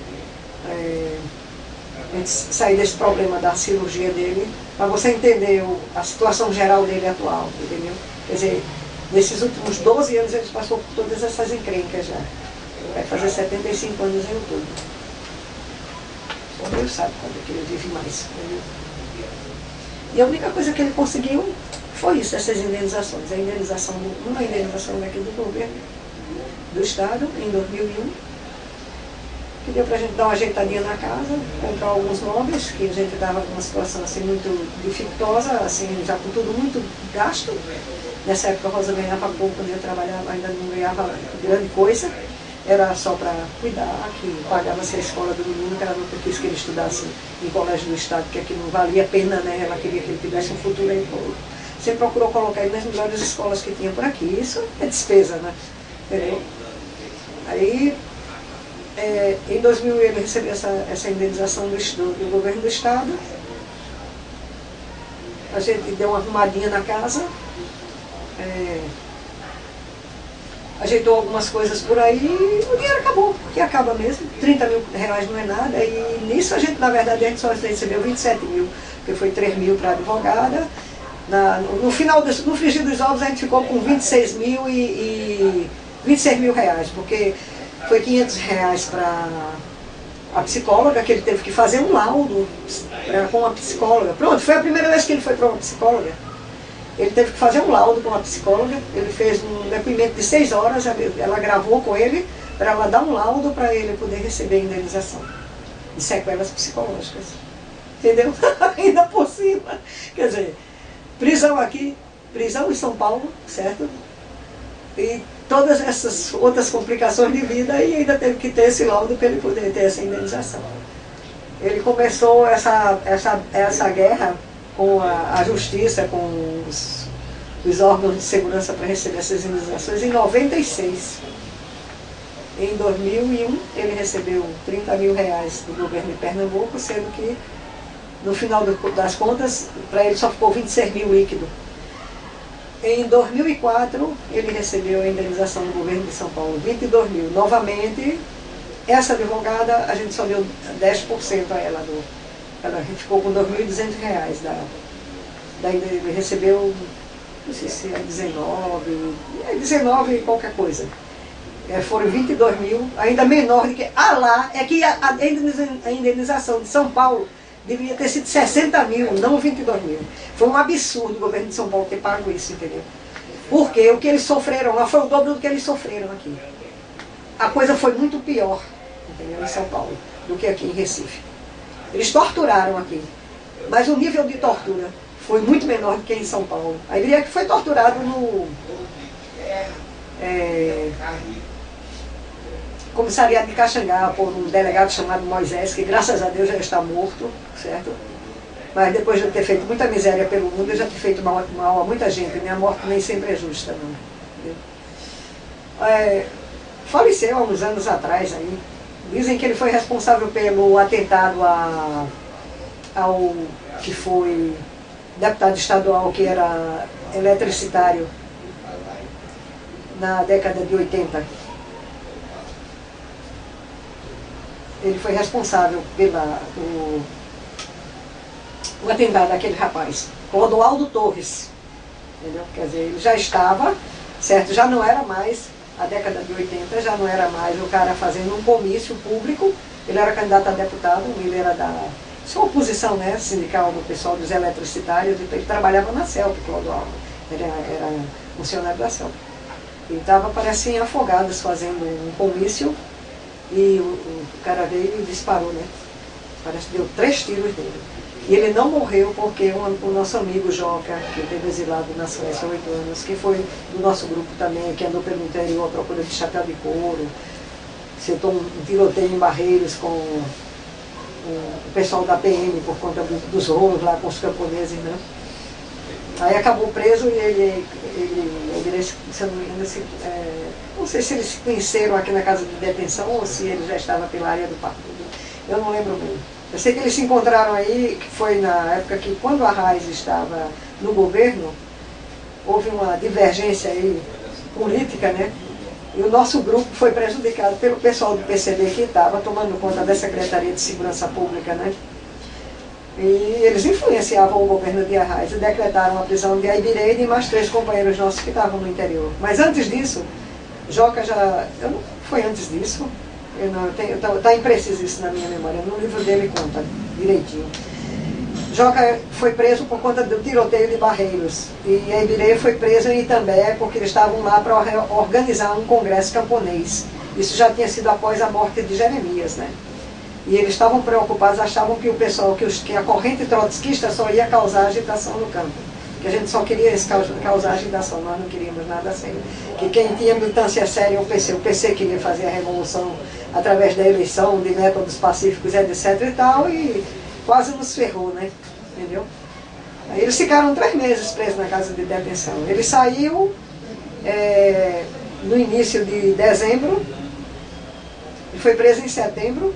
S2: Sair desse problema da cirurgia dele, para você entender a situação geral dele atual, entendeu? Quer dizer, nesses últimos 12 anos ele passou por todas essas encrencas já. Vai fazer 75 anos em outubro. Só Deus sabe quando é que ele vive mais. Entendeu? E a única coisa que ele conseguiu foi isso, essas indenizações. A indenização, uma indenização daqui do governo, do Estado, em 2001, que deu para a gente dar uma ajeitadinha na casa, comprar alguns móveis, que a gente estava numa situação assim muito dificultosa, assim, já com tudo muito gasto. Nessa época a Rosa ganhava pouco, quando eu trabalhava ainda não ganhava grande coisa, era só para cuidar, que pagava-se a escola do menino, que ela não quis que ele estudasse em colégio do Estado, que aqui não valia a pena, né? Ela queria que ele tivesse um futuro aí. Sempre procurou colocar ele nas melhores escolas que tinha por aqui. Isso é despesa, né? Entendeu? Aí, em 2000 ele recebeu essa indenização do governo do Estado. A gente deu uma arrumadinha na casa, ajeitou algumas coisas por aí e o dinheiro acabou, porque acaba mesmo. 30 mil reais não é nada, e nisso a gente, na verdade, a gente só recebeu 27 mil, porque foi 3 mil para a advogada. No final, no frigir dos ovos, a gente ficou com 26 mil e 26 mil reais, porque foi 500 reais para a psicóloga, que ele teve que fazer um laudo com a psicóloga. Pronto, foi a primeira vez que ele foi para uma psicóloga. Ele teve que fazer um laudo com a psicóloga, ele fez um depoimento de 6 horas, ela gravou com ele, para ela dar um laudo para ele poder receber a indenização de sequelas psicológicas. Entendeu? Ainda por cima. Quer dizer, prisão aqui, prisão em São Paulo, certo? E todas essas outras complicações de vida, e ainda teve que ter esse laudo para ele poder ter essa indenização. Ele começou essa guerra com a justiça, com os órgãos de segurança para receber essas indenizações em 96. Em 2001 ele recebeu 30 mil reais do governo de Pernambuco, sendo que no final das contas, para ele só ficou 26 mil líquido. Em 2004, ele recebeu a indenização do governo de São Paulo, 22 mil. Novamente, essa advogada, a gente só deu 10% a ela. Ela ficou com R$ 2.200. Daí ele recebeu, não sei se é 19 qualquer coisa. Foram 22 mil, ainda menor do que lá, é que a indenização de São Paulo devia ter sido 60 mil, não 22 mil. Foi um absurdo o governo de São Paulo ter pago isso, entendeu? Porque o que eles sofreram lá foi o dobro do que eles sofreram aqui. A coisa foi muito pior, entendeu, em São Paulo, do que aqui em Recife. Eles torturaram aqui, mas o nível de tortura foi muito menor do que em São Paulo. A diria que foi torturado no comissariado de Caxangá por um delegado chamado Moisés, que graças a Deus já está morto, certo? Mas depois de ter feito muita miséria pelo mundo, eu já ter feito mal a muita gente. Minha morte nem sempre é justa, não. Faleceu há uns anos atrás aí. Dizem que ele foi responsável pelo atentado ao que foi deputado estadual, que era eletricitário, na década de 80. Ele foi responsável pelo atentado daquele rapaz, Clodoaldo Torres. Entendeu? Quer dizer, ele já estava, certo? Já não era mais, a década de 80, já não era mais o cara fazendo um comício público. Ele era candidato a deputado, ele era da sua oposição, né, sindical do pessoal dos eletricitários. Ele trabalhava na CELP, Clodoaldo. Era funcionário da CELP. Ele estava, parece, em Afogados, fazendo um comício, e o cara veio e disparou, né? Parece que deu 3 tiros dele. E ele não morreu porque o nosso amigo Joca, que teve exilado na Suécia há 8 anos, que foi do nosso grupo também, que andou pelo interior à procura de chapéu de couro, sentou um tiroteio em Barreiros com o pessoal da PM por conta dos rolos lá com os camponeses, né? Aí acabou preso e ele se eu não me engano, não sei se eles se conheceram aqui na casa de detenção ou se ele já estava pela área do partido. Eu não lembro bem. Eu sei que eles se encontraram aí, que foi na época que, quando a Arraes estava no governo, houve uma divergência aí política, né? E o nosso grupo foi prejudicado pelo pessoal do PCB que estava tomando conta da Secretaria de Segurança Pública, né? E eles influenciavam o governo de Arraes e decretaram a prisão de Aibirê e de mais 3 companheiros nossos que estavam no interior. Mas antes disso, Joca já... Foi antes disso? Está impreciso isso na minha memória. No livro dele conta direitinho. Joca foi preso por conta do tiroteio de Barreiros. E Aibirê foi preso em Itambé porque eles estavam lá para organizar um congresso camponês. Isso já tinha sido após a morte de Jeremias, né? E eles estavam preocupados, achavam que o pessoal, que a corrente trotskista só ia causar agitação no campo. Que a gente só queria causar agitação, nós não queríamos nada sério. Que quem tinha militância séria é o PC. O PC queria fazer a revolução através da eleição, de métodos pacíficos, etc e tal, e quase nos ferrou, né? Entendeu? Aí eles ficaram 3 meses presos na casa de detenção. Ele saiu no início de dezembro, ele foi preso em setembro,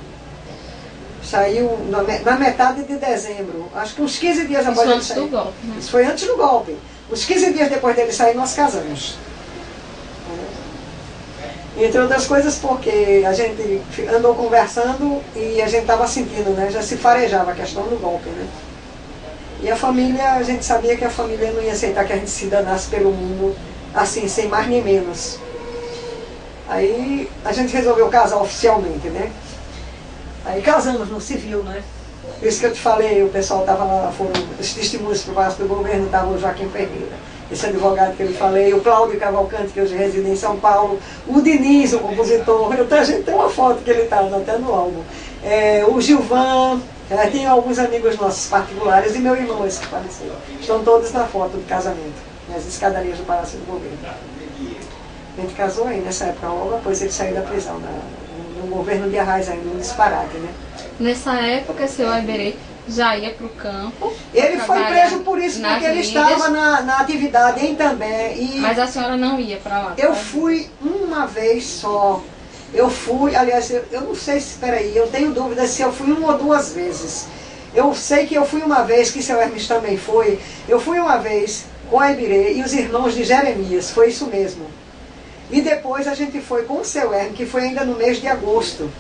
S2: saiu na metade de dezembro, acho que uns 15 dias após ele sair. Isso foi antes do golpe, né? Isso foi antes do golpe. Uns 15 dias depois dele sair, nós casamos. Entre outras coisas porque a gente andou conversando e a gente estava sentindo, né? Já se farejava a questão do golpe, né? E a família, a gente sabia que a família não ia aceitar que a gente se danasse pelo mundo assim, sem mais nem menos. Aí a gente resolveu casar oficialmente, né? Aí casamos no civil, né? Por isso que eu te falei, o pessoal estava lá, foram os testemunhos por parte do governo, estava o Joaquim Ferreira, esse advogado que eu lhe falei, o Cláudio Cavalcante, que hoje reside em São Paulo, o Diniz, o compositor, a gente tem uma foto que ele está até no álbum, o Gilvan, tem alguns amigos nossos particulares e meu irmão, esse que faleceu. Estão todos na foto do casamento, nas escadarias do Palácio do Governo. A gente casou aí nessa época, logo depois ele saiu da prisão, no governo de Arraes ainda, um disparate, né?
S1: Nessa época, seu Aibirê já ia para o campo.
S2: Ele foi preso por isso, porque ele estava na atividade em Itambé.
S1: Mas a senhora não ia para lá?
S2: Eu fui uma vez só. Eu fui, aliás, eu não sei se, peraí, eu tenho dúvida se eu fui 1 ou 2 vezes. Eu sei que eu fui uma vez, que seu Hermes também foi, eu fui uma vez com a Ibirê e os irmãos de Jeremias, foi isso mesmo. E depois a gente foi com o seu Hermes, que foi ainda no mês de agosto,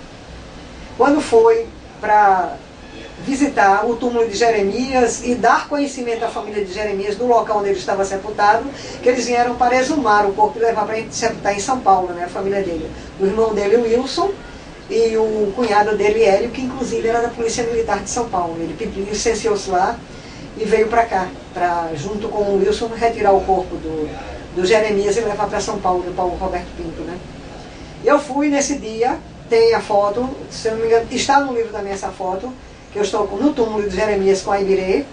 S2: quando foi para visitar o túmulo de Jeremias e dar conhecimento à família de Jeremias do local onde ele estava sepultado, que eles vieram para exumar o corpo e levar para sepultar em São Paulo, né, a família dele. O irmão dele, o Wilson, e o cunhado dele, Hélio, que inclusive era da Polícia Militar de São Paulo. Ele pediu, licenciou-se lá e veio para cá, para, junto com o Wilson, retirar o corpo do Jeremias e levar para São Paulo, do Paulo Roberto Pinto, né. Eu fui nesse dia, tem a foto, se eu não me engano, está no livro também essa foto, que eu estou no túmulo de Jeremias com a Ibirê.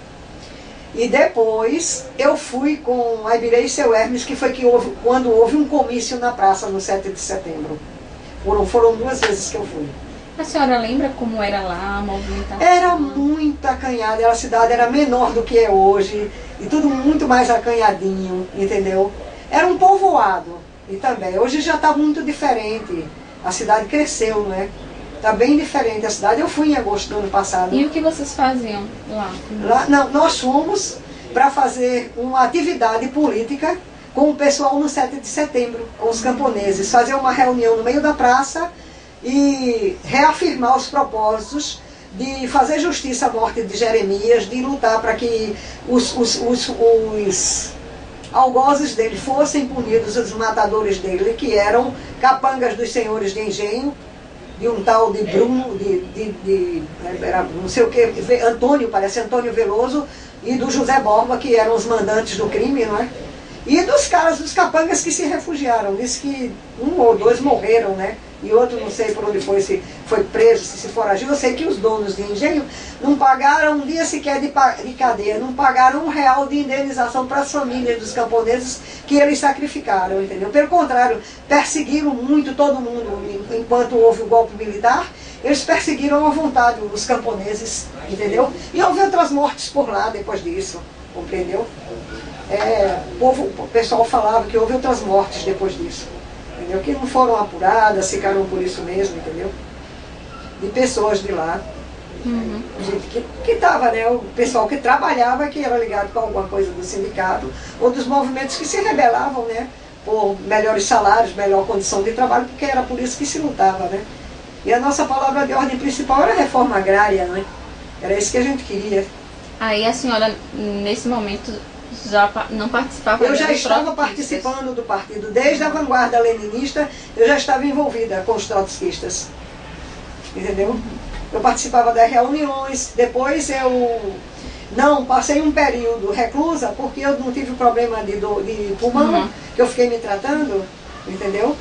S2: E depois eu fui com a Ibirê e seu Hermes, que foi quando houve um comício na praça no 7 de setembro. Foram 2 vezes que eu fui.
S1: A senhora lembra como era lá a movimentação?
S2: Era muito acanhada, a cidade era menor do que é hoje, e tudo muito mais acanhadinho, entendeu? Era um povoado, e também, hoje já está muito diferente, a cidade cresceu, né? Está bem diferente a cidade. Eu fui em agosto do ano passado.
S1: E o que vocês faziam lá?
S2: Não, nós fomos para fazer uma atividade política com o pessoal no 7 de setembro, com os camponeses. Fazer uma reunião no meio da praça e reafirmar os propósitos de fazer justiça à morte de Jeremias, de lutar para que os algozes dele fossem punidos, os matadores dele, que eram capangas dos senhores de engenho, de um tal de Bruno, era não sei o que, Antônio, parece Antônio Veloso, e do José Borba, que eram os mandantes do crime, não é? E dos caras, dos capangas que se refugiaram. Diz que 1 ou 2 morreram, né? E outro não sei por onde foi, se foi preso, se foragiu. Eu sei que os donos de engenho não pagaram um dia sequer de cadeia, não pagaram R$1 de indenização para as famílias dos camponeses que eles sacrificaram, entendeu? Pelo contrário, perseguiram muito todo mundo. Enquanto houve o golpe militar, eles perseguiram à vontade os camponeses, entendeu? E houve outras mortes por lá depois disso, compreendeu? O pessoal falava que houve outras mortes depois disso, entendeu? Que não foram apuradas, ficaram por isso mesmo, entendeu? De pessoas de lá, gente que estava, né? O pessoal que trabalhava, que era ligado com alguma coisa do sindicato, ou dos movimentos que se rebelavam, né? Por melhores salários, melhor condição de trabalho, porque era por isso que se lutava, né? E a nossa palavra de ordem principal era a reforma agrária, né? Era isso que a gente queria.
S1: Aí a senhora, nesse momento, já não participava?
S2: Eu já estava participando do partido, desde a vanguarda leninista, eu já estava envolvida com os trotskistas, entendeu? Eu participava das reuniões, depois eu passei um período reclusa, porque eu não tive problema de pulmão, que eu fiquei me tratando, entendeu?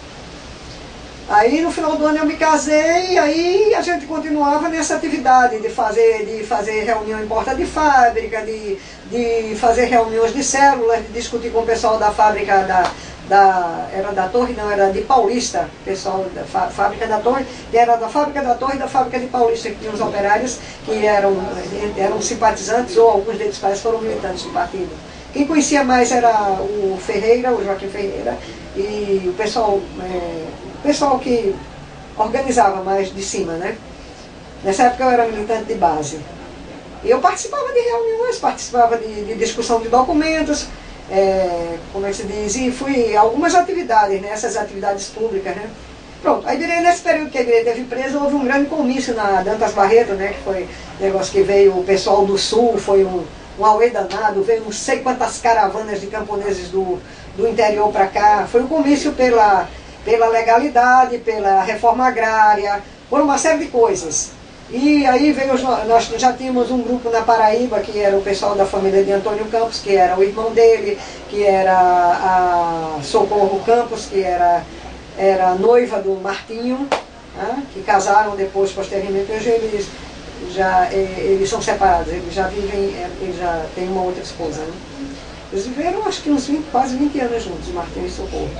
S2: Aí no final do ano eu me casei, aí a gente continuava nessa atividade de fazer reunião em porta de fábrica, de fazer reuniões de células, de discutir com o pessoal da fábrica era da Torre, não, era de Paulista, pessoal da fábrica da Torre, que era da fábrica da Torre e da fábrica de Paulista, que tinha os operários que eram simpatizantes, ou alguns deles parece foram militantes do partido. Quem conhecia mais era o Ferreira, o Joaquim Ferreira, e o pessoal que organizava mais de cima, né? Nessa época eu era militante de base. E eu participava de reuniões, participava de discussão de documentos, como é que se diz, e fui a algumas atividades, né? Essas atividades públicas, né? Pronto, aí nesse período que a Ibirê esteve presa, houve um grande comício na Dantas Barreto, né? Que foi negócio que veio o pessoal do Sul, foi um auê danado, veio não sei quantas caravanas de camponeses do interior para cá. Foi um comício pela legalidade, pela reforma agrária, por uma série de coisas. E aí nós já tínhamos um grupo na Paraíba, que era o pessoal da família de Antônio Campos, que era o irmão dele, que era a Socorro Campos, que era noiva do Martinho, né, que casaram depois, posteriormente. Hoje eles são separados, eles já têm uma outra esposa, né? Eles viveram acho que quase 20 anos juntos, Martinho e Socorro.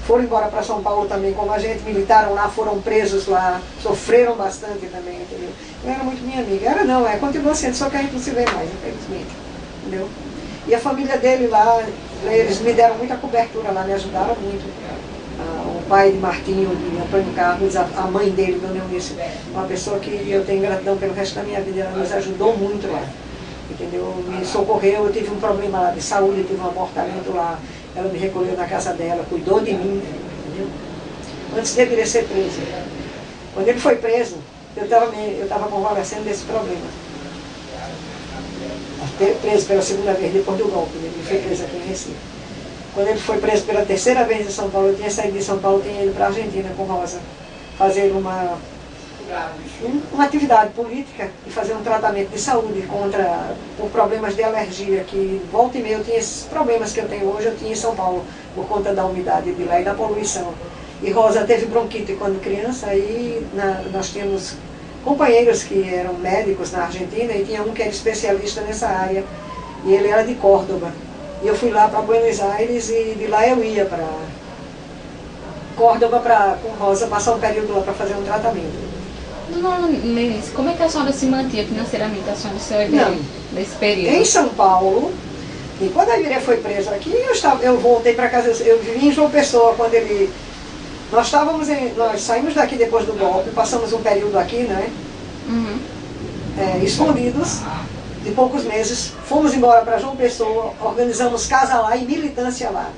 S2: Foram embora para São Paulo também, como a gente, militaram lá, foram presos lá, sofreram bastante também, entendeu? Eu era muito minha amiga. Continua sendo, só que a gente não se vê mais, infelizmente, entendeu? E a família dele lá, eles me deram muita cobertura lá, me ajudaram muito. O pai de Martinho, de Antônio Carlos, a mãe dele, Dona Eunice, uma pessoa que eu tenho gratidão pelo resto da minha vida, ela nos ajudou muito lá, entendeu? Me socorreu, eu tive um problema lá de saúde, tive um abortamento lá, ela me recolheu na casa dela, cuidou de mim, entendeu? Antes dele ir ser preso. Quando ele foi preso, eu estava convalescendo desse problema. Preso pela segunda vez depois do golpe, ele foi preso aqui em Recife. Quando ele foi preso pela terceira vez em São Paulo, eu tinha saído de São Paulo, tinha ido para a Argentina com Rosa, fazer uma atividade política e fazer um tratamento de saúde por problemas de alergia, que volta e meia eu tinha esses problemas que eu tenho hoje, eu tinha em São Paulo, por conta da umidade de lá e da poluição. E Rosa teve bronquite quando criança, aí nós tínhamos companheiros que eram médicos na Argentina, e tinha um que era especialista nessa área, e ele era de Córdoba. E eu fui lá para Buenos Aires, e de lá eu ia para Córdoba com Rosa, passar um período lá para fazer um tratamento.
S1: Dona Lenice, como é que a senhora se mantinha financeiramente, a senhora e seu Ibirê, nesse período?
S2: Em São Paulo, e quando a Ibirê foi preso aqui, eu voltei para casa, eu vivi em João Pessoa, quando ele... Nós saímos daqui depois do golpe, passamos um período aqui, né?
S1: Uhum.
S2: Escondidos, de poucos meses, fomos embora para João Pessoa, organizamos casa lá e militância lá.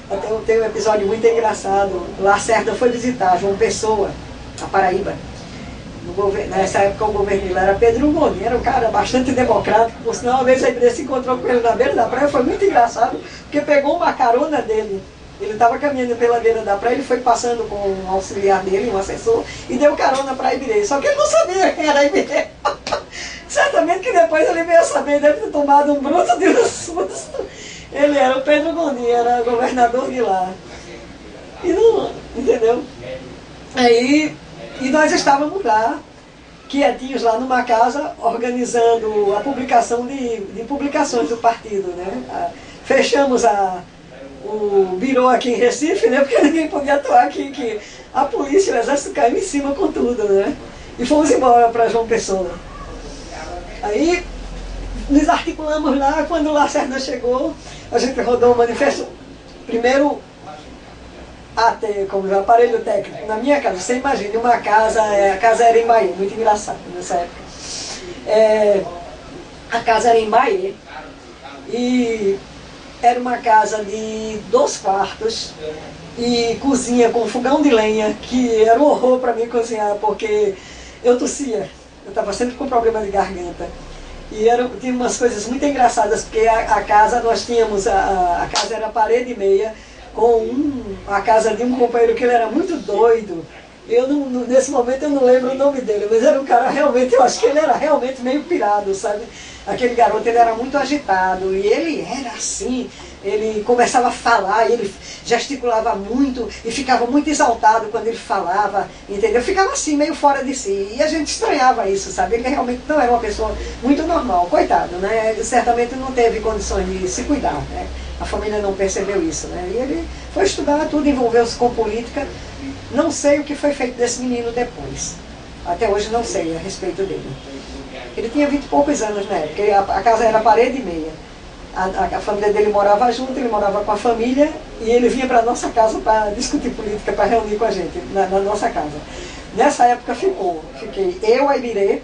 S2: Até tem um episódio muito engraçado. Lacerda foi visitar João Pessoa, a Paraíba. Nessa época o governo dele era Pedro Gomes, era um cara bastante democrático, por sinal uma vez a igreja se encontrou com ele na beira da praia, foi muito engraçado, porque pegou uma carona dele. Ele estava caminhando pela beira da praia, ele foi passando com um auxiliar dele, um assessor, e deu carona para a Ibirê. Só que ele não sabia quem era a Ibirê. Certamente que depois ele veio a saber, deve ter tomado um bruto de um susto. Ele era o Pedro Gondim, era governador de lá. E não, entendeu? Aí, e nós estávamos lá, quietinhos lá numa casa, organizando a publicação de publicações do partido, né? Fechamos o birô aqui em Recife, né? Porque ninguém podia atuar aqui, que a polícia e o exército caiu em cima com tudo, né? E fomos embora para João Pessoa. Aí nos articulamos lá, quando o Lacerda chegou, a gente rodou um manifesto, primeiro como aparelho técnico, na minha casa, você imagina, uma casa, a casa era em Bahia, muito engraçado nessa época. A casa era em Bahia, e era uma casa de 2 quartos e cozinha com fogão de lenha, que era um horror para mim cozinhar, porque eu tossia, eu estava sempre com problema de garganta. E tinha umas coisas muito engraçadas, porque a casa, nós tínhamos, a casa era parede e meia, com a casa de um companheiro que ele era muito doido. Nesse momento eu não lembro o nome dele, mas era um cara realmente, eu acho que ele era realmente meio pirado, sabe? Aquele garoto, ele era muito agitado, e ele era assim, ele começava a falar, e ele gesticulava muito, e ficava muito exaltado quando ele falava, entendeu? Ficava assim, meio fora de si, e a gente estranhava isso, sabe? Ele realmente não era uma pessoa muito normal, coitado, né? Ele certamente não teve condições de se cuidar, né? A família não percebeu isso, né? E ele foi estudar tudo, envolveu-se com política. Não sei o que foi feito desse menino depois. Até hoje não sei a respeito dele. Ele tinha 20 e poucos anos na época, a casa era parede e meia. A família dele morava junto, ele morava com a família, e ele vinha para a nossa casa para discutir política, para reunir com a gente, na nossa casa. Nessa época fiquei eu, a Ibirê,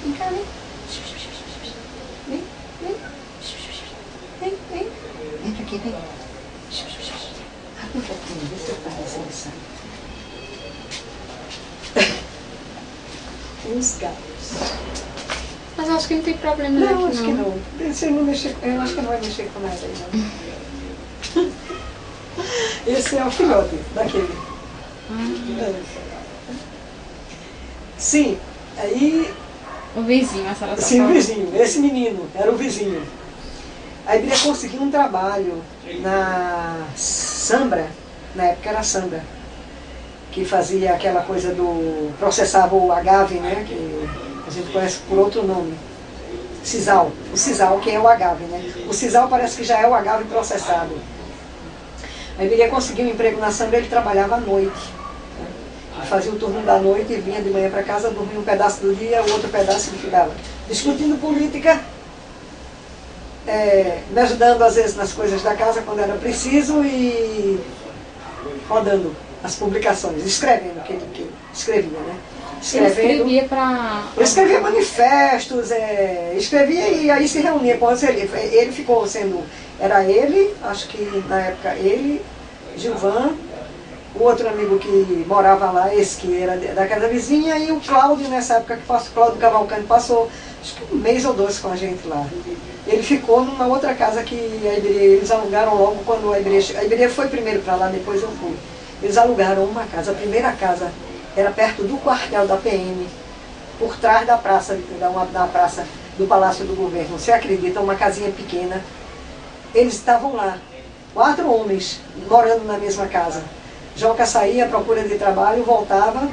S2: Vem cá, vem. Vem. Entra aqui, vem. Abre um pouquinho, vê se eu faço essa lição. Os gatos.
S1: Mas acho que não tem problema
S2: não.
S1: Acho
S2: que não. Eu acho que não vai mexer com nada aí, não. Esse é o filhote daquele. Sim, aí...
S1: O vizinho, a senhora tá
S2: Sim,
S1: falando.
S2: o vizinho, esse menino, era o vizinho. Aí ele conseguiu um trabalho na Sambra, na época era Sambra, que fazia aquela coisa processava o agave, né, que a gente conhece por outro nome, sisal. O sisal, que é o agave, né. O sisal parece que já é o agave processado. Aí ele conseguiu um emprego na Sambra, ele trabalhava à noite. fazia o turno da noite e vinha de manhã para casa, dormia um pedaço do dia, o outro pedaço ele ficava discutindo política, me ajudando às vezes nas coisas da casa quando era preciso e rodando as publicações, escrevendo o que ele escrevia, né?
S1: Escrevia para...
S2: Eu escrevia manifestos, escrevia e aí se reunia com ele ficou sendo, era ele, acho que na época ele, Gilvan, o outro amigo que morava lá, esse que era da casa vizinha, e o Cláudio, nessa época que passou, Cláudio Cavalcante passou acho que um mês ou dois com a gente lá. Ele ficou numa outra casa que a Iberê, eles alugaram logo quando a Iberê foi primeiro para lá, depois eu fui. Eles alugaram uma casa, a primeira casa era perto do quartel da PM, por trás da praça, da praça do Palácio do Governo. Você acredita, uma casinha pequena. Eles estavam lá, 4 homens morando na mesma casa. Joca saía à procura de trabalho, voltava,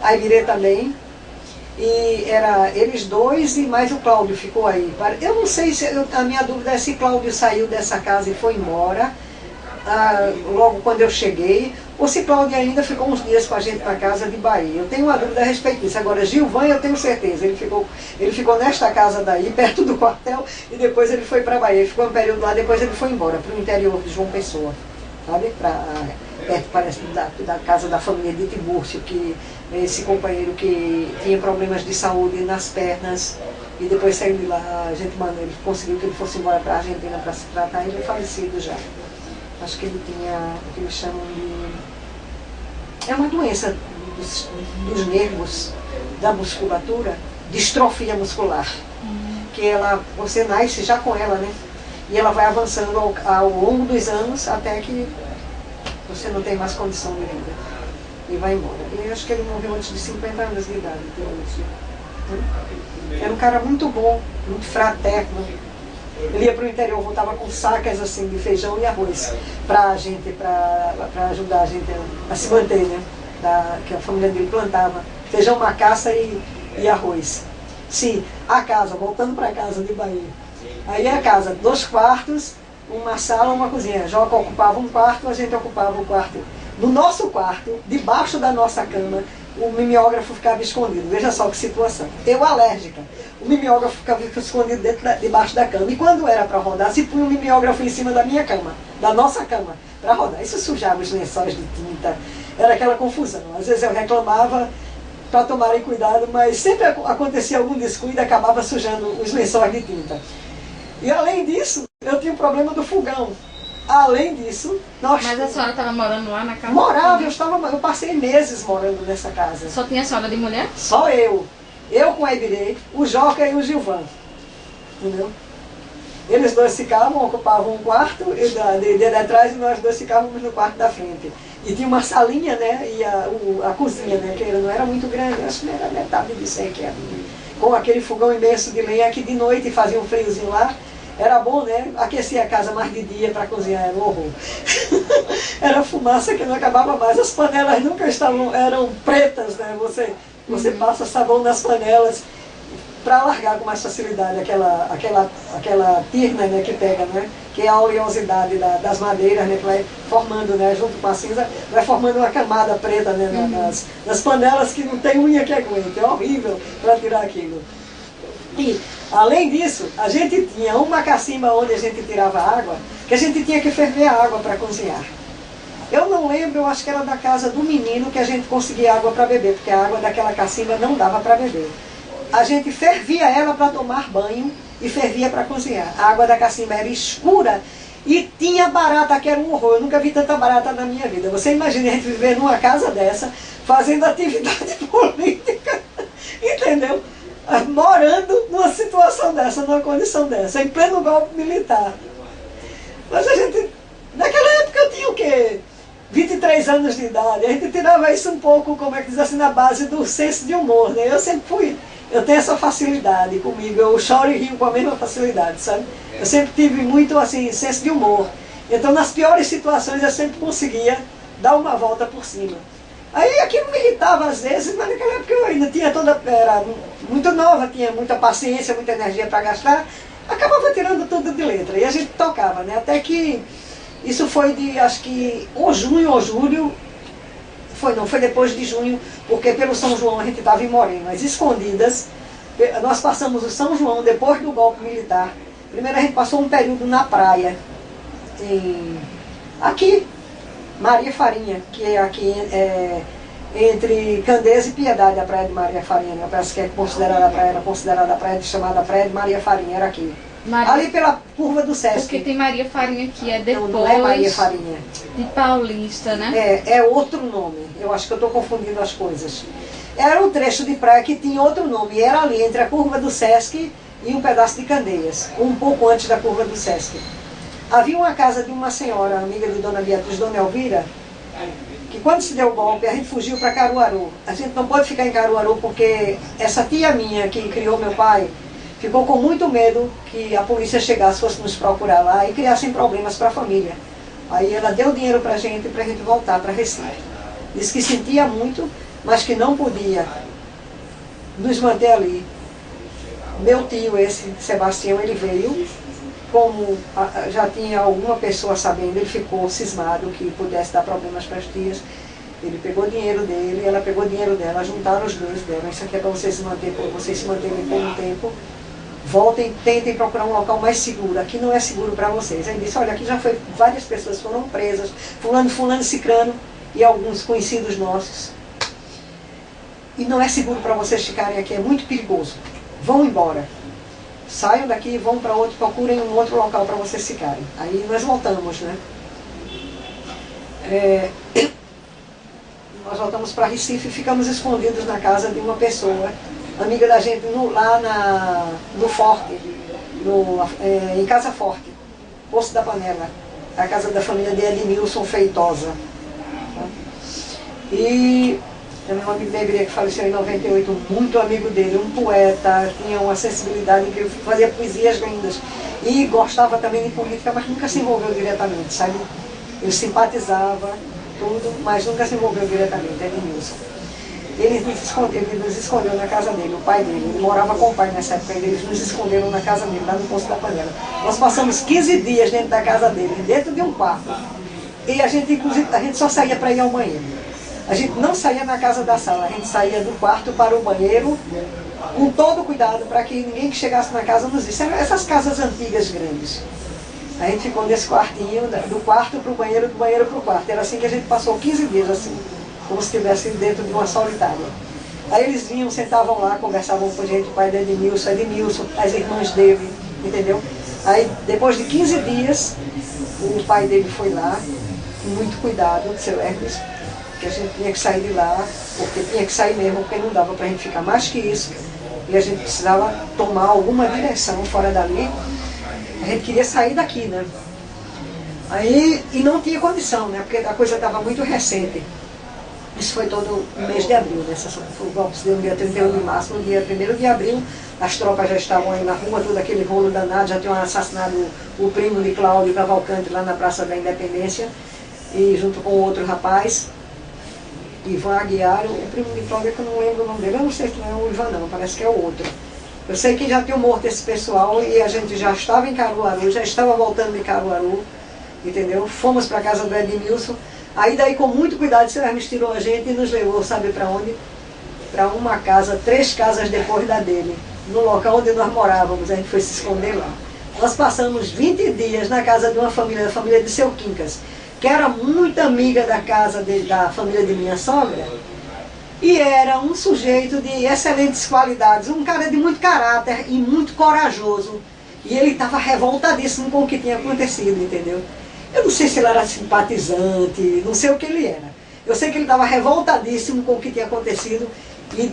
S2: a Iberê também, e era eles dois e mais o Cláudio ficou aí. Eu não sei, a minha dúvida é se Cláudio saiu dessa casa e foi embora, logo quando eu cheguei, ou se Cláudio ainda ficou uns dias com a gente na casa de Bahia. Eu tenho uma dúvida a respeito disso. Agora, Gilvan, eu tenho certeza, ele ficou nesta casa daí, perto do quartel, e depois ele foi para Bahia. Ele ficou um período lá, depois ele foi embora, para o interior de João Pessoa, sabe? Perto, parece, da casa da família de Tibúrcio, que esse companheiro que tinha problemas de saúde nas pernas, e depois saiu de lá, ele conseguiu que ele fosse embora para a Argentina para se tratar, ele é falecido já. Acho que ele tinha o que eles chamam de... É uma doença dos nervos, da musculatura, distrofia muscular. Que você nasce já com ela, né? E ela vai avançando ao longo dos anos até que você não tem mais condição de vida. E vai embora. E eu acho que ele morreu antes de 50 anos de idade. Era um cara muito bom, muito fraterno. Ele ia para o interior, voltava com sacas assim, de feijão e arroz para ajudar a gente a se manter, né? Que a família dele plantava feijão, macaça e arroz. Sim, a casa, voltando para a casa de Bahia. Aí a casa, 2 quartos, uma sala, uma cozinha. Joca ocupava um quarto, a gente ocupava um quarto. No nosso quarto, debaixo da nossa cama, o mimeógrafo ficava escondido. Veja só que situação. Eu alérgica. O mimeógrafo ficava escondido debaixo da cama. E quando era para rodar, se punha um mimeógrafo em cima da minha cama, da nossa cama, para rodar. Isso sujava os lençóis de tinta. Era aquela confusão. Às vezes eu reclamava para tomarem cuidado, mas sempre acontecia algum descuido e acabava sujando os lençóis de tinta. E além disso, eu tinha o problema do fogão. Além disso,
S1: Mas a senhora estava morando lá na casa?
S2: Morava, eu passei meses morando nessa casa.
S1: Só tinha a senhora de mulher?
S2: Só eu. Eu com a Iberê, o Joca e o Gilvan. Entendeu? Eles dois ficavam, ocupavam um quarto de atrás e nós dois ficávamos no quarto da frente. E tinha uma salinha, né? E a cozinha, né? Que não era muito grande, acho que não era metade disso aí que era. Com aquele fogão imenso de lenha que de noite fazia um friozinho lá. Era bom, né? Aquecia a casa mais de dia para cozinhar, era um horror. Era fumaça que não acabava mais. As panelas nunca eram pretas, né? Você passa sabão nas panelas para largar com mais facilidade aquela tirna, né, que pega, né? Que é a oleosidade das madeiras, né? Que vai formando, né? Junto com a cinza, vai formando uma camada preta, né? Nas panelas que não tem unha que aguente. É horrível para tirar aquilo. E, além disso, a gente tinha uma cacimba onde a gente tirava água, que a gente tinha que ferver a água para cozinhar. Eu não lembro, eu acho que era da casa do menino que a gente conseguia água para beber, porque a água daquela cacimba não dava para beber. A gente fervia ela para tomar banho e fervia para cozinhar. A água da cacimba era escura e tinha barata, que era um horror. Eu nunca vi tanta barata na minha vida. Você imagina a gente viver numa casa dessa, fazendo atividade política, entendeu? Morando numa situação dessa, numa condição dessa, em pleno golpe militar. Mas a gente, naquela época eu tinha o quê? 23 anos de idade. A gente tirava isso um pouco, como é que diz assim, na base do senso de humor, né? Eu tenho essa facilidade comigo, eu choro e rio com a mesma facilidade, sabe? Eu sempre tive muito, assim, senso de humor. Então, nas piores situações, eu sempre conseguia dar uma volta por cima. Aí aquilo me irritava às vezes, mas naquela época eu ainda era muito nova, tinha muita paciência, muita energia para gastar, acabava tirando tudo de letra. E a gente tocava, né? Até que isso foi de, acho que, ou junho ou julho Foi depois de junho, porque pelo São João a gente estava em Morenas, escondidas. Nós passamos o São João depois do golpe militar. Primeiro a gente passou um período na praia, aqui, Maria Farinha, que é aqui entre Candeias e Piedade, a praia de Maria Farinha, né? Parece que é considerada a praia chamada Praia de Maria Farinha, era aqui. Ali pela curva do Sesc.
S1: Porque tem Maria Farinha que é depois
S2: não é Maria Farinha.
S1: De Paulista, né?
S2: É outro nome. Eu acho que eu estou confundindo as coisas. Era um trecho de praia que tinha outro nome. E era ali entre a curva do Sesc e um pedaço de Candeias. Um pouco antes da curva do Sesc. Havia uma casa de uma senhora, amiga de Dona Beatriz, Dona Elvira, que quando se deu o golpe, a gente fugiu para Caruaru. A gente não pode ficar em Caruaru porque essa tia minha que criou meu pai ficou com muito medo que a polícia chegasse, fosse nos procurar lá e criassem problemas para a família. Aí ela deu dinheiro para a gente voltar para Recife. Disse que sentia muito, mas que não podia nos manter ali. Meu tio, esse Sebastião, ele veio, como já tinha alguma pessoa sabendo, ele ficou cismado que pudesse dar problemas para as tias. Ele pegou dinheiro dele, ela pegou dinheiro dela, juntaram os dois dela. Isso aqui é para vocês se manterem por um tempo. Voltem, tentem procurar um local mais seguro. Aqui não é seguro para vocês. Aí disse, olha, aqui já foi, várias pessoas foram presas, fulano, cicrano e alguns conhecidos nossos. E não é seguro para vocês ficarem aqui, é muito perigoso. Vão embora. Saiam daqui e vão para outro, procurem um outro local para vocês ficarem. Aí nós voltamos, né? Nós voltamos para Recife e ficamos escondidos na casa de uma pessoa, amiga da gente, lá no Forte, em Casa Forte, Poço da Panela, a casa da família de Edmilson Feitosa. E meu amigo da igreja que faleceu em 98, muito amigo dele, um poeta, tinha uma sensibilidade incrível, fazia poesias lindas e gostava também de política, mas nunca se envolveu diretamente, sabe? Ele simpatizava tudo, mas nunca se envolveu diretamente, Edmilson. Ele nos escondeu na casa dele, o pai dele. Ele morava com o pai nessa época, eles nos esconderam na casa dele, lá no Poço da Panela. Nós passamos 15 dias dentro da casa dele, dentro de um quarto. E a gente, inclusive, só saía para ir ao banheiro. A gente não saía na casa da sala, a gente saía do quarto para o banheiro, com todo cuidado, para que ninguém que chegasse na casa nos visse. Essas casas antigas grandes. A gente ficou nesse quartinho, do quarto para o banheiro, do banheiro para o quarto. Era assim que a gente passou 15 dias, assim, como se estivesse dentro de uma solitária. Aí eles vinham, sentavam lá, conversavam com a gente, o pai de Edmilson, as irmãs dele, entendeu? Aí, depois de 15 dias, o pai dele foi lá, com muito cuidado, seu Hermes, que a gente tinha que sair de lá, porque tinha que sair mesmo, porque não dava para a gente ficar mais que isso, e a gente precisava tomar alguma direção fora dali. A gente queria sair daqui, né? Aí, e não tinha condição, né? Porque a coisa estava muito recente. Isso foi todo o mês de abril, né? O golpe se deu no dia 31 de março, no dia 1º de abril, as tropas já estavam aí na rua, todo aquele rolo danado, já tinham assassinado o primo de Cláudio Cavalcante lá na Praça da Independência, e junto com outro rapaz, Ivan Aguiar, o primo de Cláudio, que eu não lembro o nome dele, eu não sei se não é o Ivan não, parece que é o outro. Eu sei que já tinham morto esse pessoal e a gente já estava em Caruaru, já estava voltando de Caruaru, entendeu? Fomos para a casa do Edmilson. Aí daí com muito cuidado o senhor Hermes tirou a gente e nos levou, sabe para onde? Para uma casa, 3 casas depois da dele, no local onde nós morávamos, a gente foi se esconder lá. Nós passamos 20 dias na casa de uma família, a família de seu Quincas, que era muito amiga da casa da família de minha sogra, e era um sujeito de excelentes qualidades, um cara de muito caráter e muito corajoso, e ele estava revoltadíssimo com o que tinha acontecido, entendeu? Eu não sei se ele era simpatizante, não sei o que ele era. Eu sei que ele estava revoltadíssimo com o que tinha acontecido. E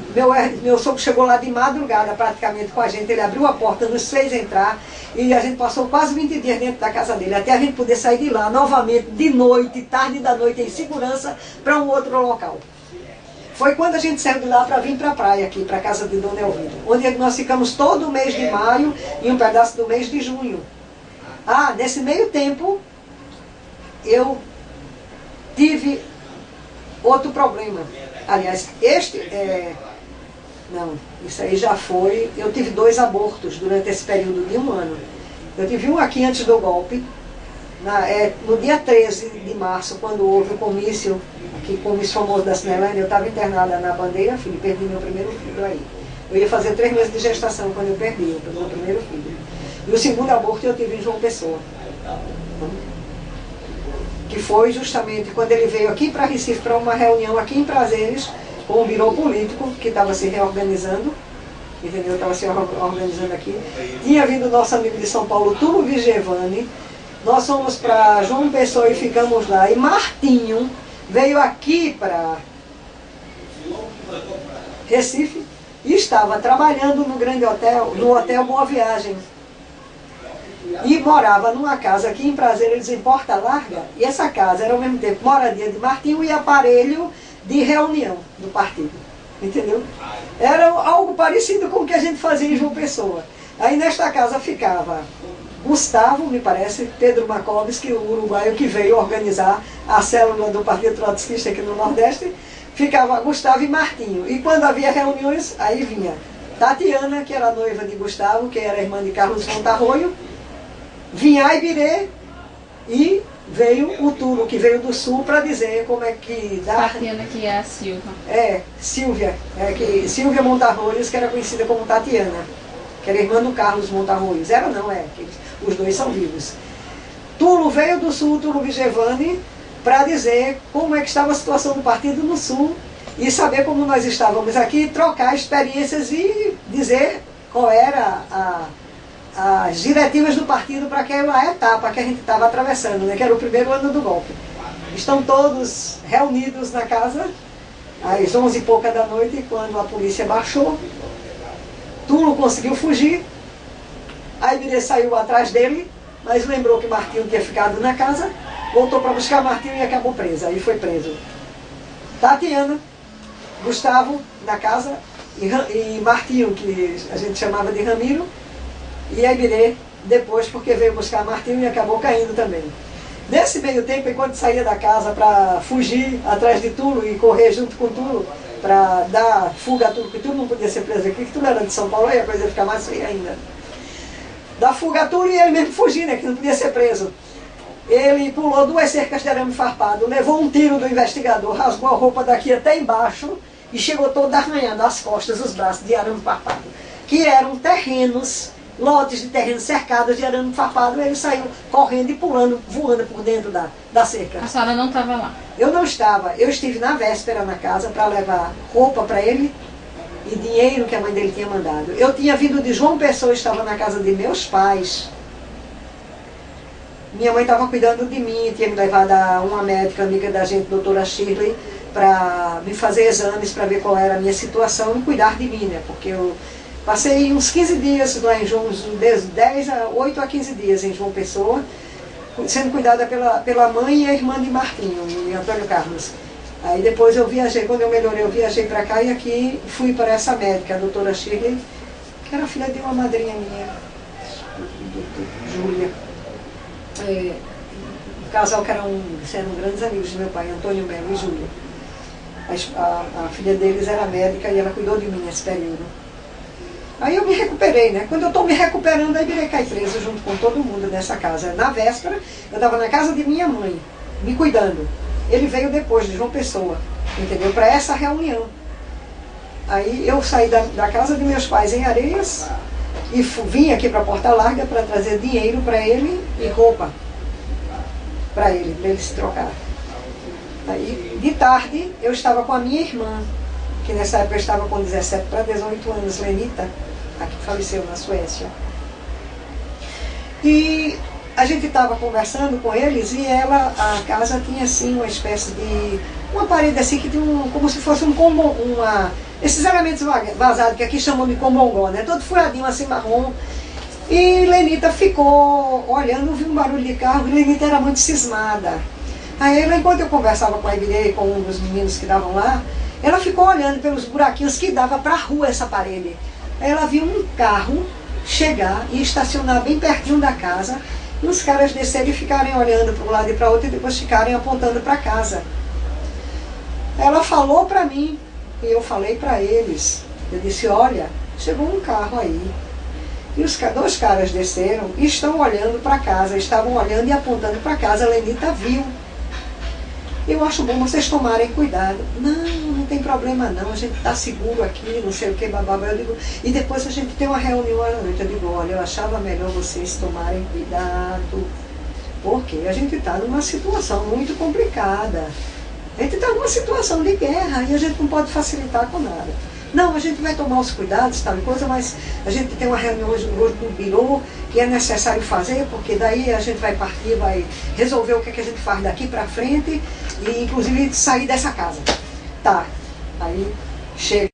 S2: meu sogro chegou lá de madrugada praticamente com a gente. Ele abriu a porta, nos fez entrar. E a gente passou quase 20 dias dentro da casa dele. Até a gente poder sair de lá novamente, de noite, tarde da noite, em segurança, para um outro local. Foi quando a gente saiu de lá para vir para a praia aqui, para a casa de Dona Elvira. Onde nós ficamos todo o mês de maio e um pedaço do mês de junho. Ah, nesse meio tempo, eu tive outro problema. Aliás, não, isso aí já foi. Eu tive 2 abortos durante esse período de 1 ano. Eu tive um aqui antes do golpe, no dia 13 de março, quando houve o comício que como os famosos da Cinelândia, eu estava internada na Bandeira, filho, perdi meu primeiro filho aí. Eu ia fazer 3 meses de gestação quando eu perdi o meu primeiro filho. E o segundo aborto eu tive em João Pessoa. Que foi justamente quando ele veio aqui para Recife para uma reunião aqui em Prazeres, com o Birô Político, que estava se reorganizando, entendeu? Estava se organizando aqui. Tinha vindo nosso amigo de São Paulo, Túlio Vigevani. Nós fomos para João Pessoa e ficamos lá. E Martinho veio aqui para Recife e estava trabalhando no grande hotel, no Hotel Boa Viagem. E morava numa casa aqui em Prazeres, em Porta Larga. E essa casa era ao mesmo tempo moradia de Martinho e aparelho de reunião do partido. Entendeu? Era algo parecido com o que a gente fazia em João Pessoa. Aí nesta casa ficava Gustavo, me parece, Pedro Makovski, o uruguaio que veio organizar a célula do Partido Trotskista aqui no Nordeste, ficava Gustavo e Martinho. E quando havia reuniões, aí vinha Tatiana, que era noiva de Gustavo, que era irmã de Carlos Montarroio, vinha Aibirê e veio o Túlio, que veio do Sul, para dizer como é que dá...
S1: Tatiana, que é a Silva.
S2: Silvia. Silvia Montarroios, que era conhecida como Tatiana, que era irmã do Carlos Montarroios. Era não, os dois são vivos. Túlio veio do Sul, Túlio Vigevani, para dizer como é que estava a situação do partido no Sul e saber como nós estávamos aqui, trocar experiências e dizer qual era as diretivas do partido para aquela etapa que a gente estava atravessando, né, que era o primeiro ano do golpe. Estão todos reunidos na casa, às 11 e pouca da noite, quando a polícia baixou. Túlio conseguiu fugir, a Ibirê saiu atrás dele, mas lembrou que Martinho tinha ficado na casa, voltou para buscar Martinho e acabou preso. Aí foi preso Tatiana, Gustavo na casa e Martinho, que a gente chamava de Ramiro, e a Ibirê depois, porque veio buscar Martinho e acabou caindo também. Nesse meio tempo, enquanto saía da casa para fugir atrás de Túlio e correr junto com Túlio para dar fuga a Túlio, porque Túlio não podia ser preso aqui, que Túlio era de São Paulo, aí a coisa ia ficar mais feia ainda. Dar fuga a Túlio e ele mesmo fugir, né, que não podia ser preso. Ele pulou 2 cercas de arame farpado, levou um tiro do investigador, rasgou a roupa daqui até embaixo e chegou todo arranhando as costas, os braços de arame farpado, que eram terrenos, lotes de terreno cercados de arame farpado. Ele saiu correndo e pulando, voando por dentro da cerca.
S1: A senhora não estava lá?
S2: Eu não estava. Eu estive na véspera na casa para levar roupa para ele e dinheiro que a mãe dele tinha mandado. Eu tinha vindo de João Pessoa, estava na casa de meus pais. Minha mãe estava cuidando de mim, tinha me levado a uma médica amiga da gente, doutora Shirley, para me fazer exames para ver qual era a minha situação e cuidar de mim, né? Porque eu passei uns 15 dias lá em João, 8 a 15 dias em João Pessoa, sendo cuidada pela mãe e a irmã de Martinho, de Antônio Carlos. Aí depois eu viajei, quando eu melhorei, eu viajei para cá e aqui fui para essa médica, a doutora Shirley, que era filha de uma madrinha minha, Júlia. Um casal que eram grandes amigos de meu pai, Antônio Melo e Júlia. A filha deles era médica e ela cuidou de mim nesse período. Aí eu me recuperei, né? Quando eu estou me recuperando, aí virei cair preso junto com todo mundo nessa casa. Na véspera, eu estava na casa de minha mãe, me cuidando. Ele veio depois de João Pessoa, entendeu? Para essa reunião. Aí eu saí da casa de meus pais em Areias e vim aqui para Porta Larga para trazer dinheiro para ele e roupa para ele se trocar. Aí, de tarde, eu estava com a minha irmã, que nessa época eu estava com 17 para 18 anos, Lenita, a que faleceu na Suécia. E a gente estava conversando com eles e a casa tinha assim uma espécie de... uma parede assim que tinha como se fosse esses elementos vazados que aqui chamam de combongó, né? Todo furadinho assim marrom. E Lenita ficou olhando, viu um barulho de carro, e Lenita era muito cismada. Aí ela, enquanto eu conversava com a Ibirê e com um dos meninos que estavam lá, ela ficou olhando pelos buraquinhos que dava para a rua essa parede. Aí ela viu um carro chegar e estacionar bem pertinho da casa, e os caras descerem e ficarem olhando para um lado e para o outro e depois ficarem apontando para casa. Ela falou para mim, e eu falei para eles, eu disse, olha, chegou um carro aí. E os 2 caras desceram e estão olhando para casa, estavam olhando e apontando para casa. A Lenita viu. eu acho bom vocês tomarem cuidado. Não tem problema não, a gente está seguro aqui, não sei o que, bababá. Eu digo, e depois a gente tem uma reunião à noite. Eu digo, olha, eu achava melhor vocês tomarem cuidado, porque a gente está numa situação muito complicada. A gente está numa situação de guerra e a gente não pode facilitar com nada. Não, a gente vai tomar os cuidados, tal coisa, mas a gente tem uma reunião hoje no birô que é necessário fazer, porque daí a gente vai partir, vai resolver o que, é que a gente faz daqui para frente e inclusive sair dessa casa. Tá, aí chega.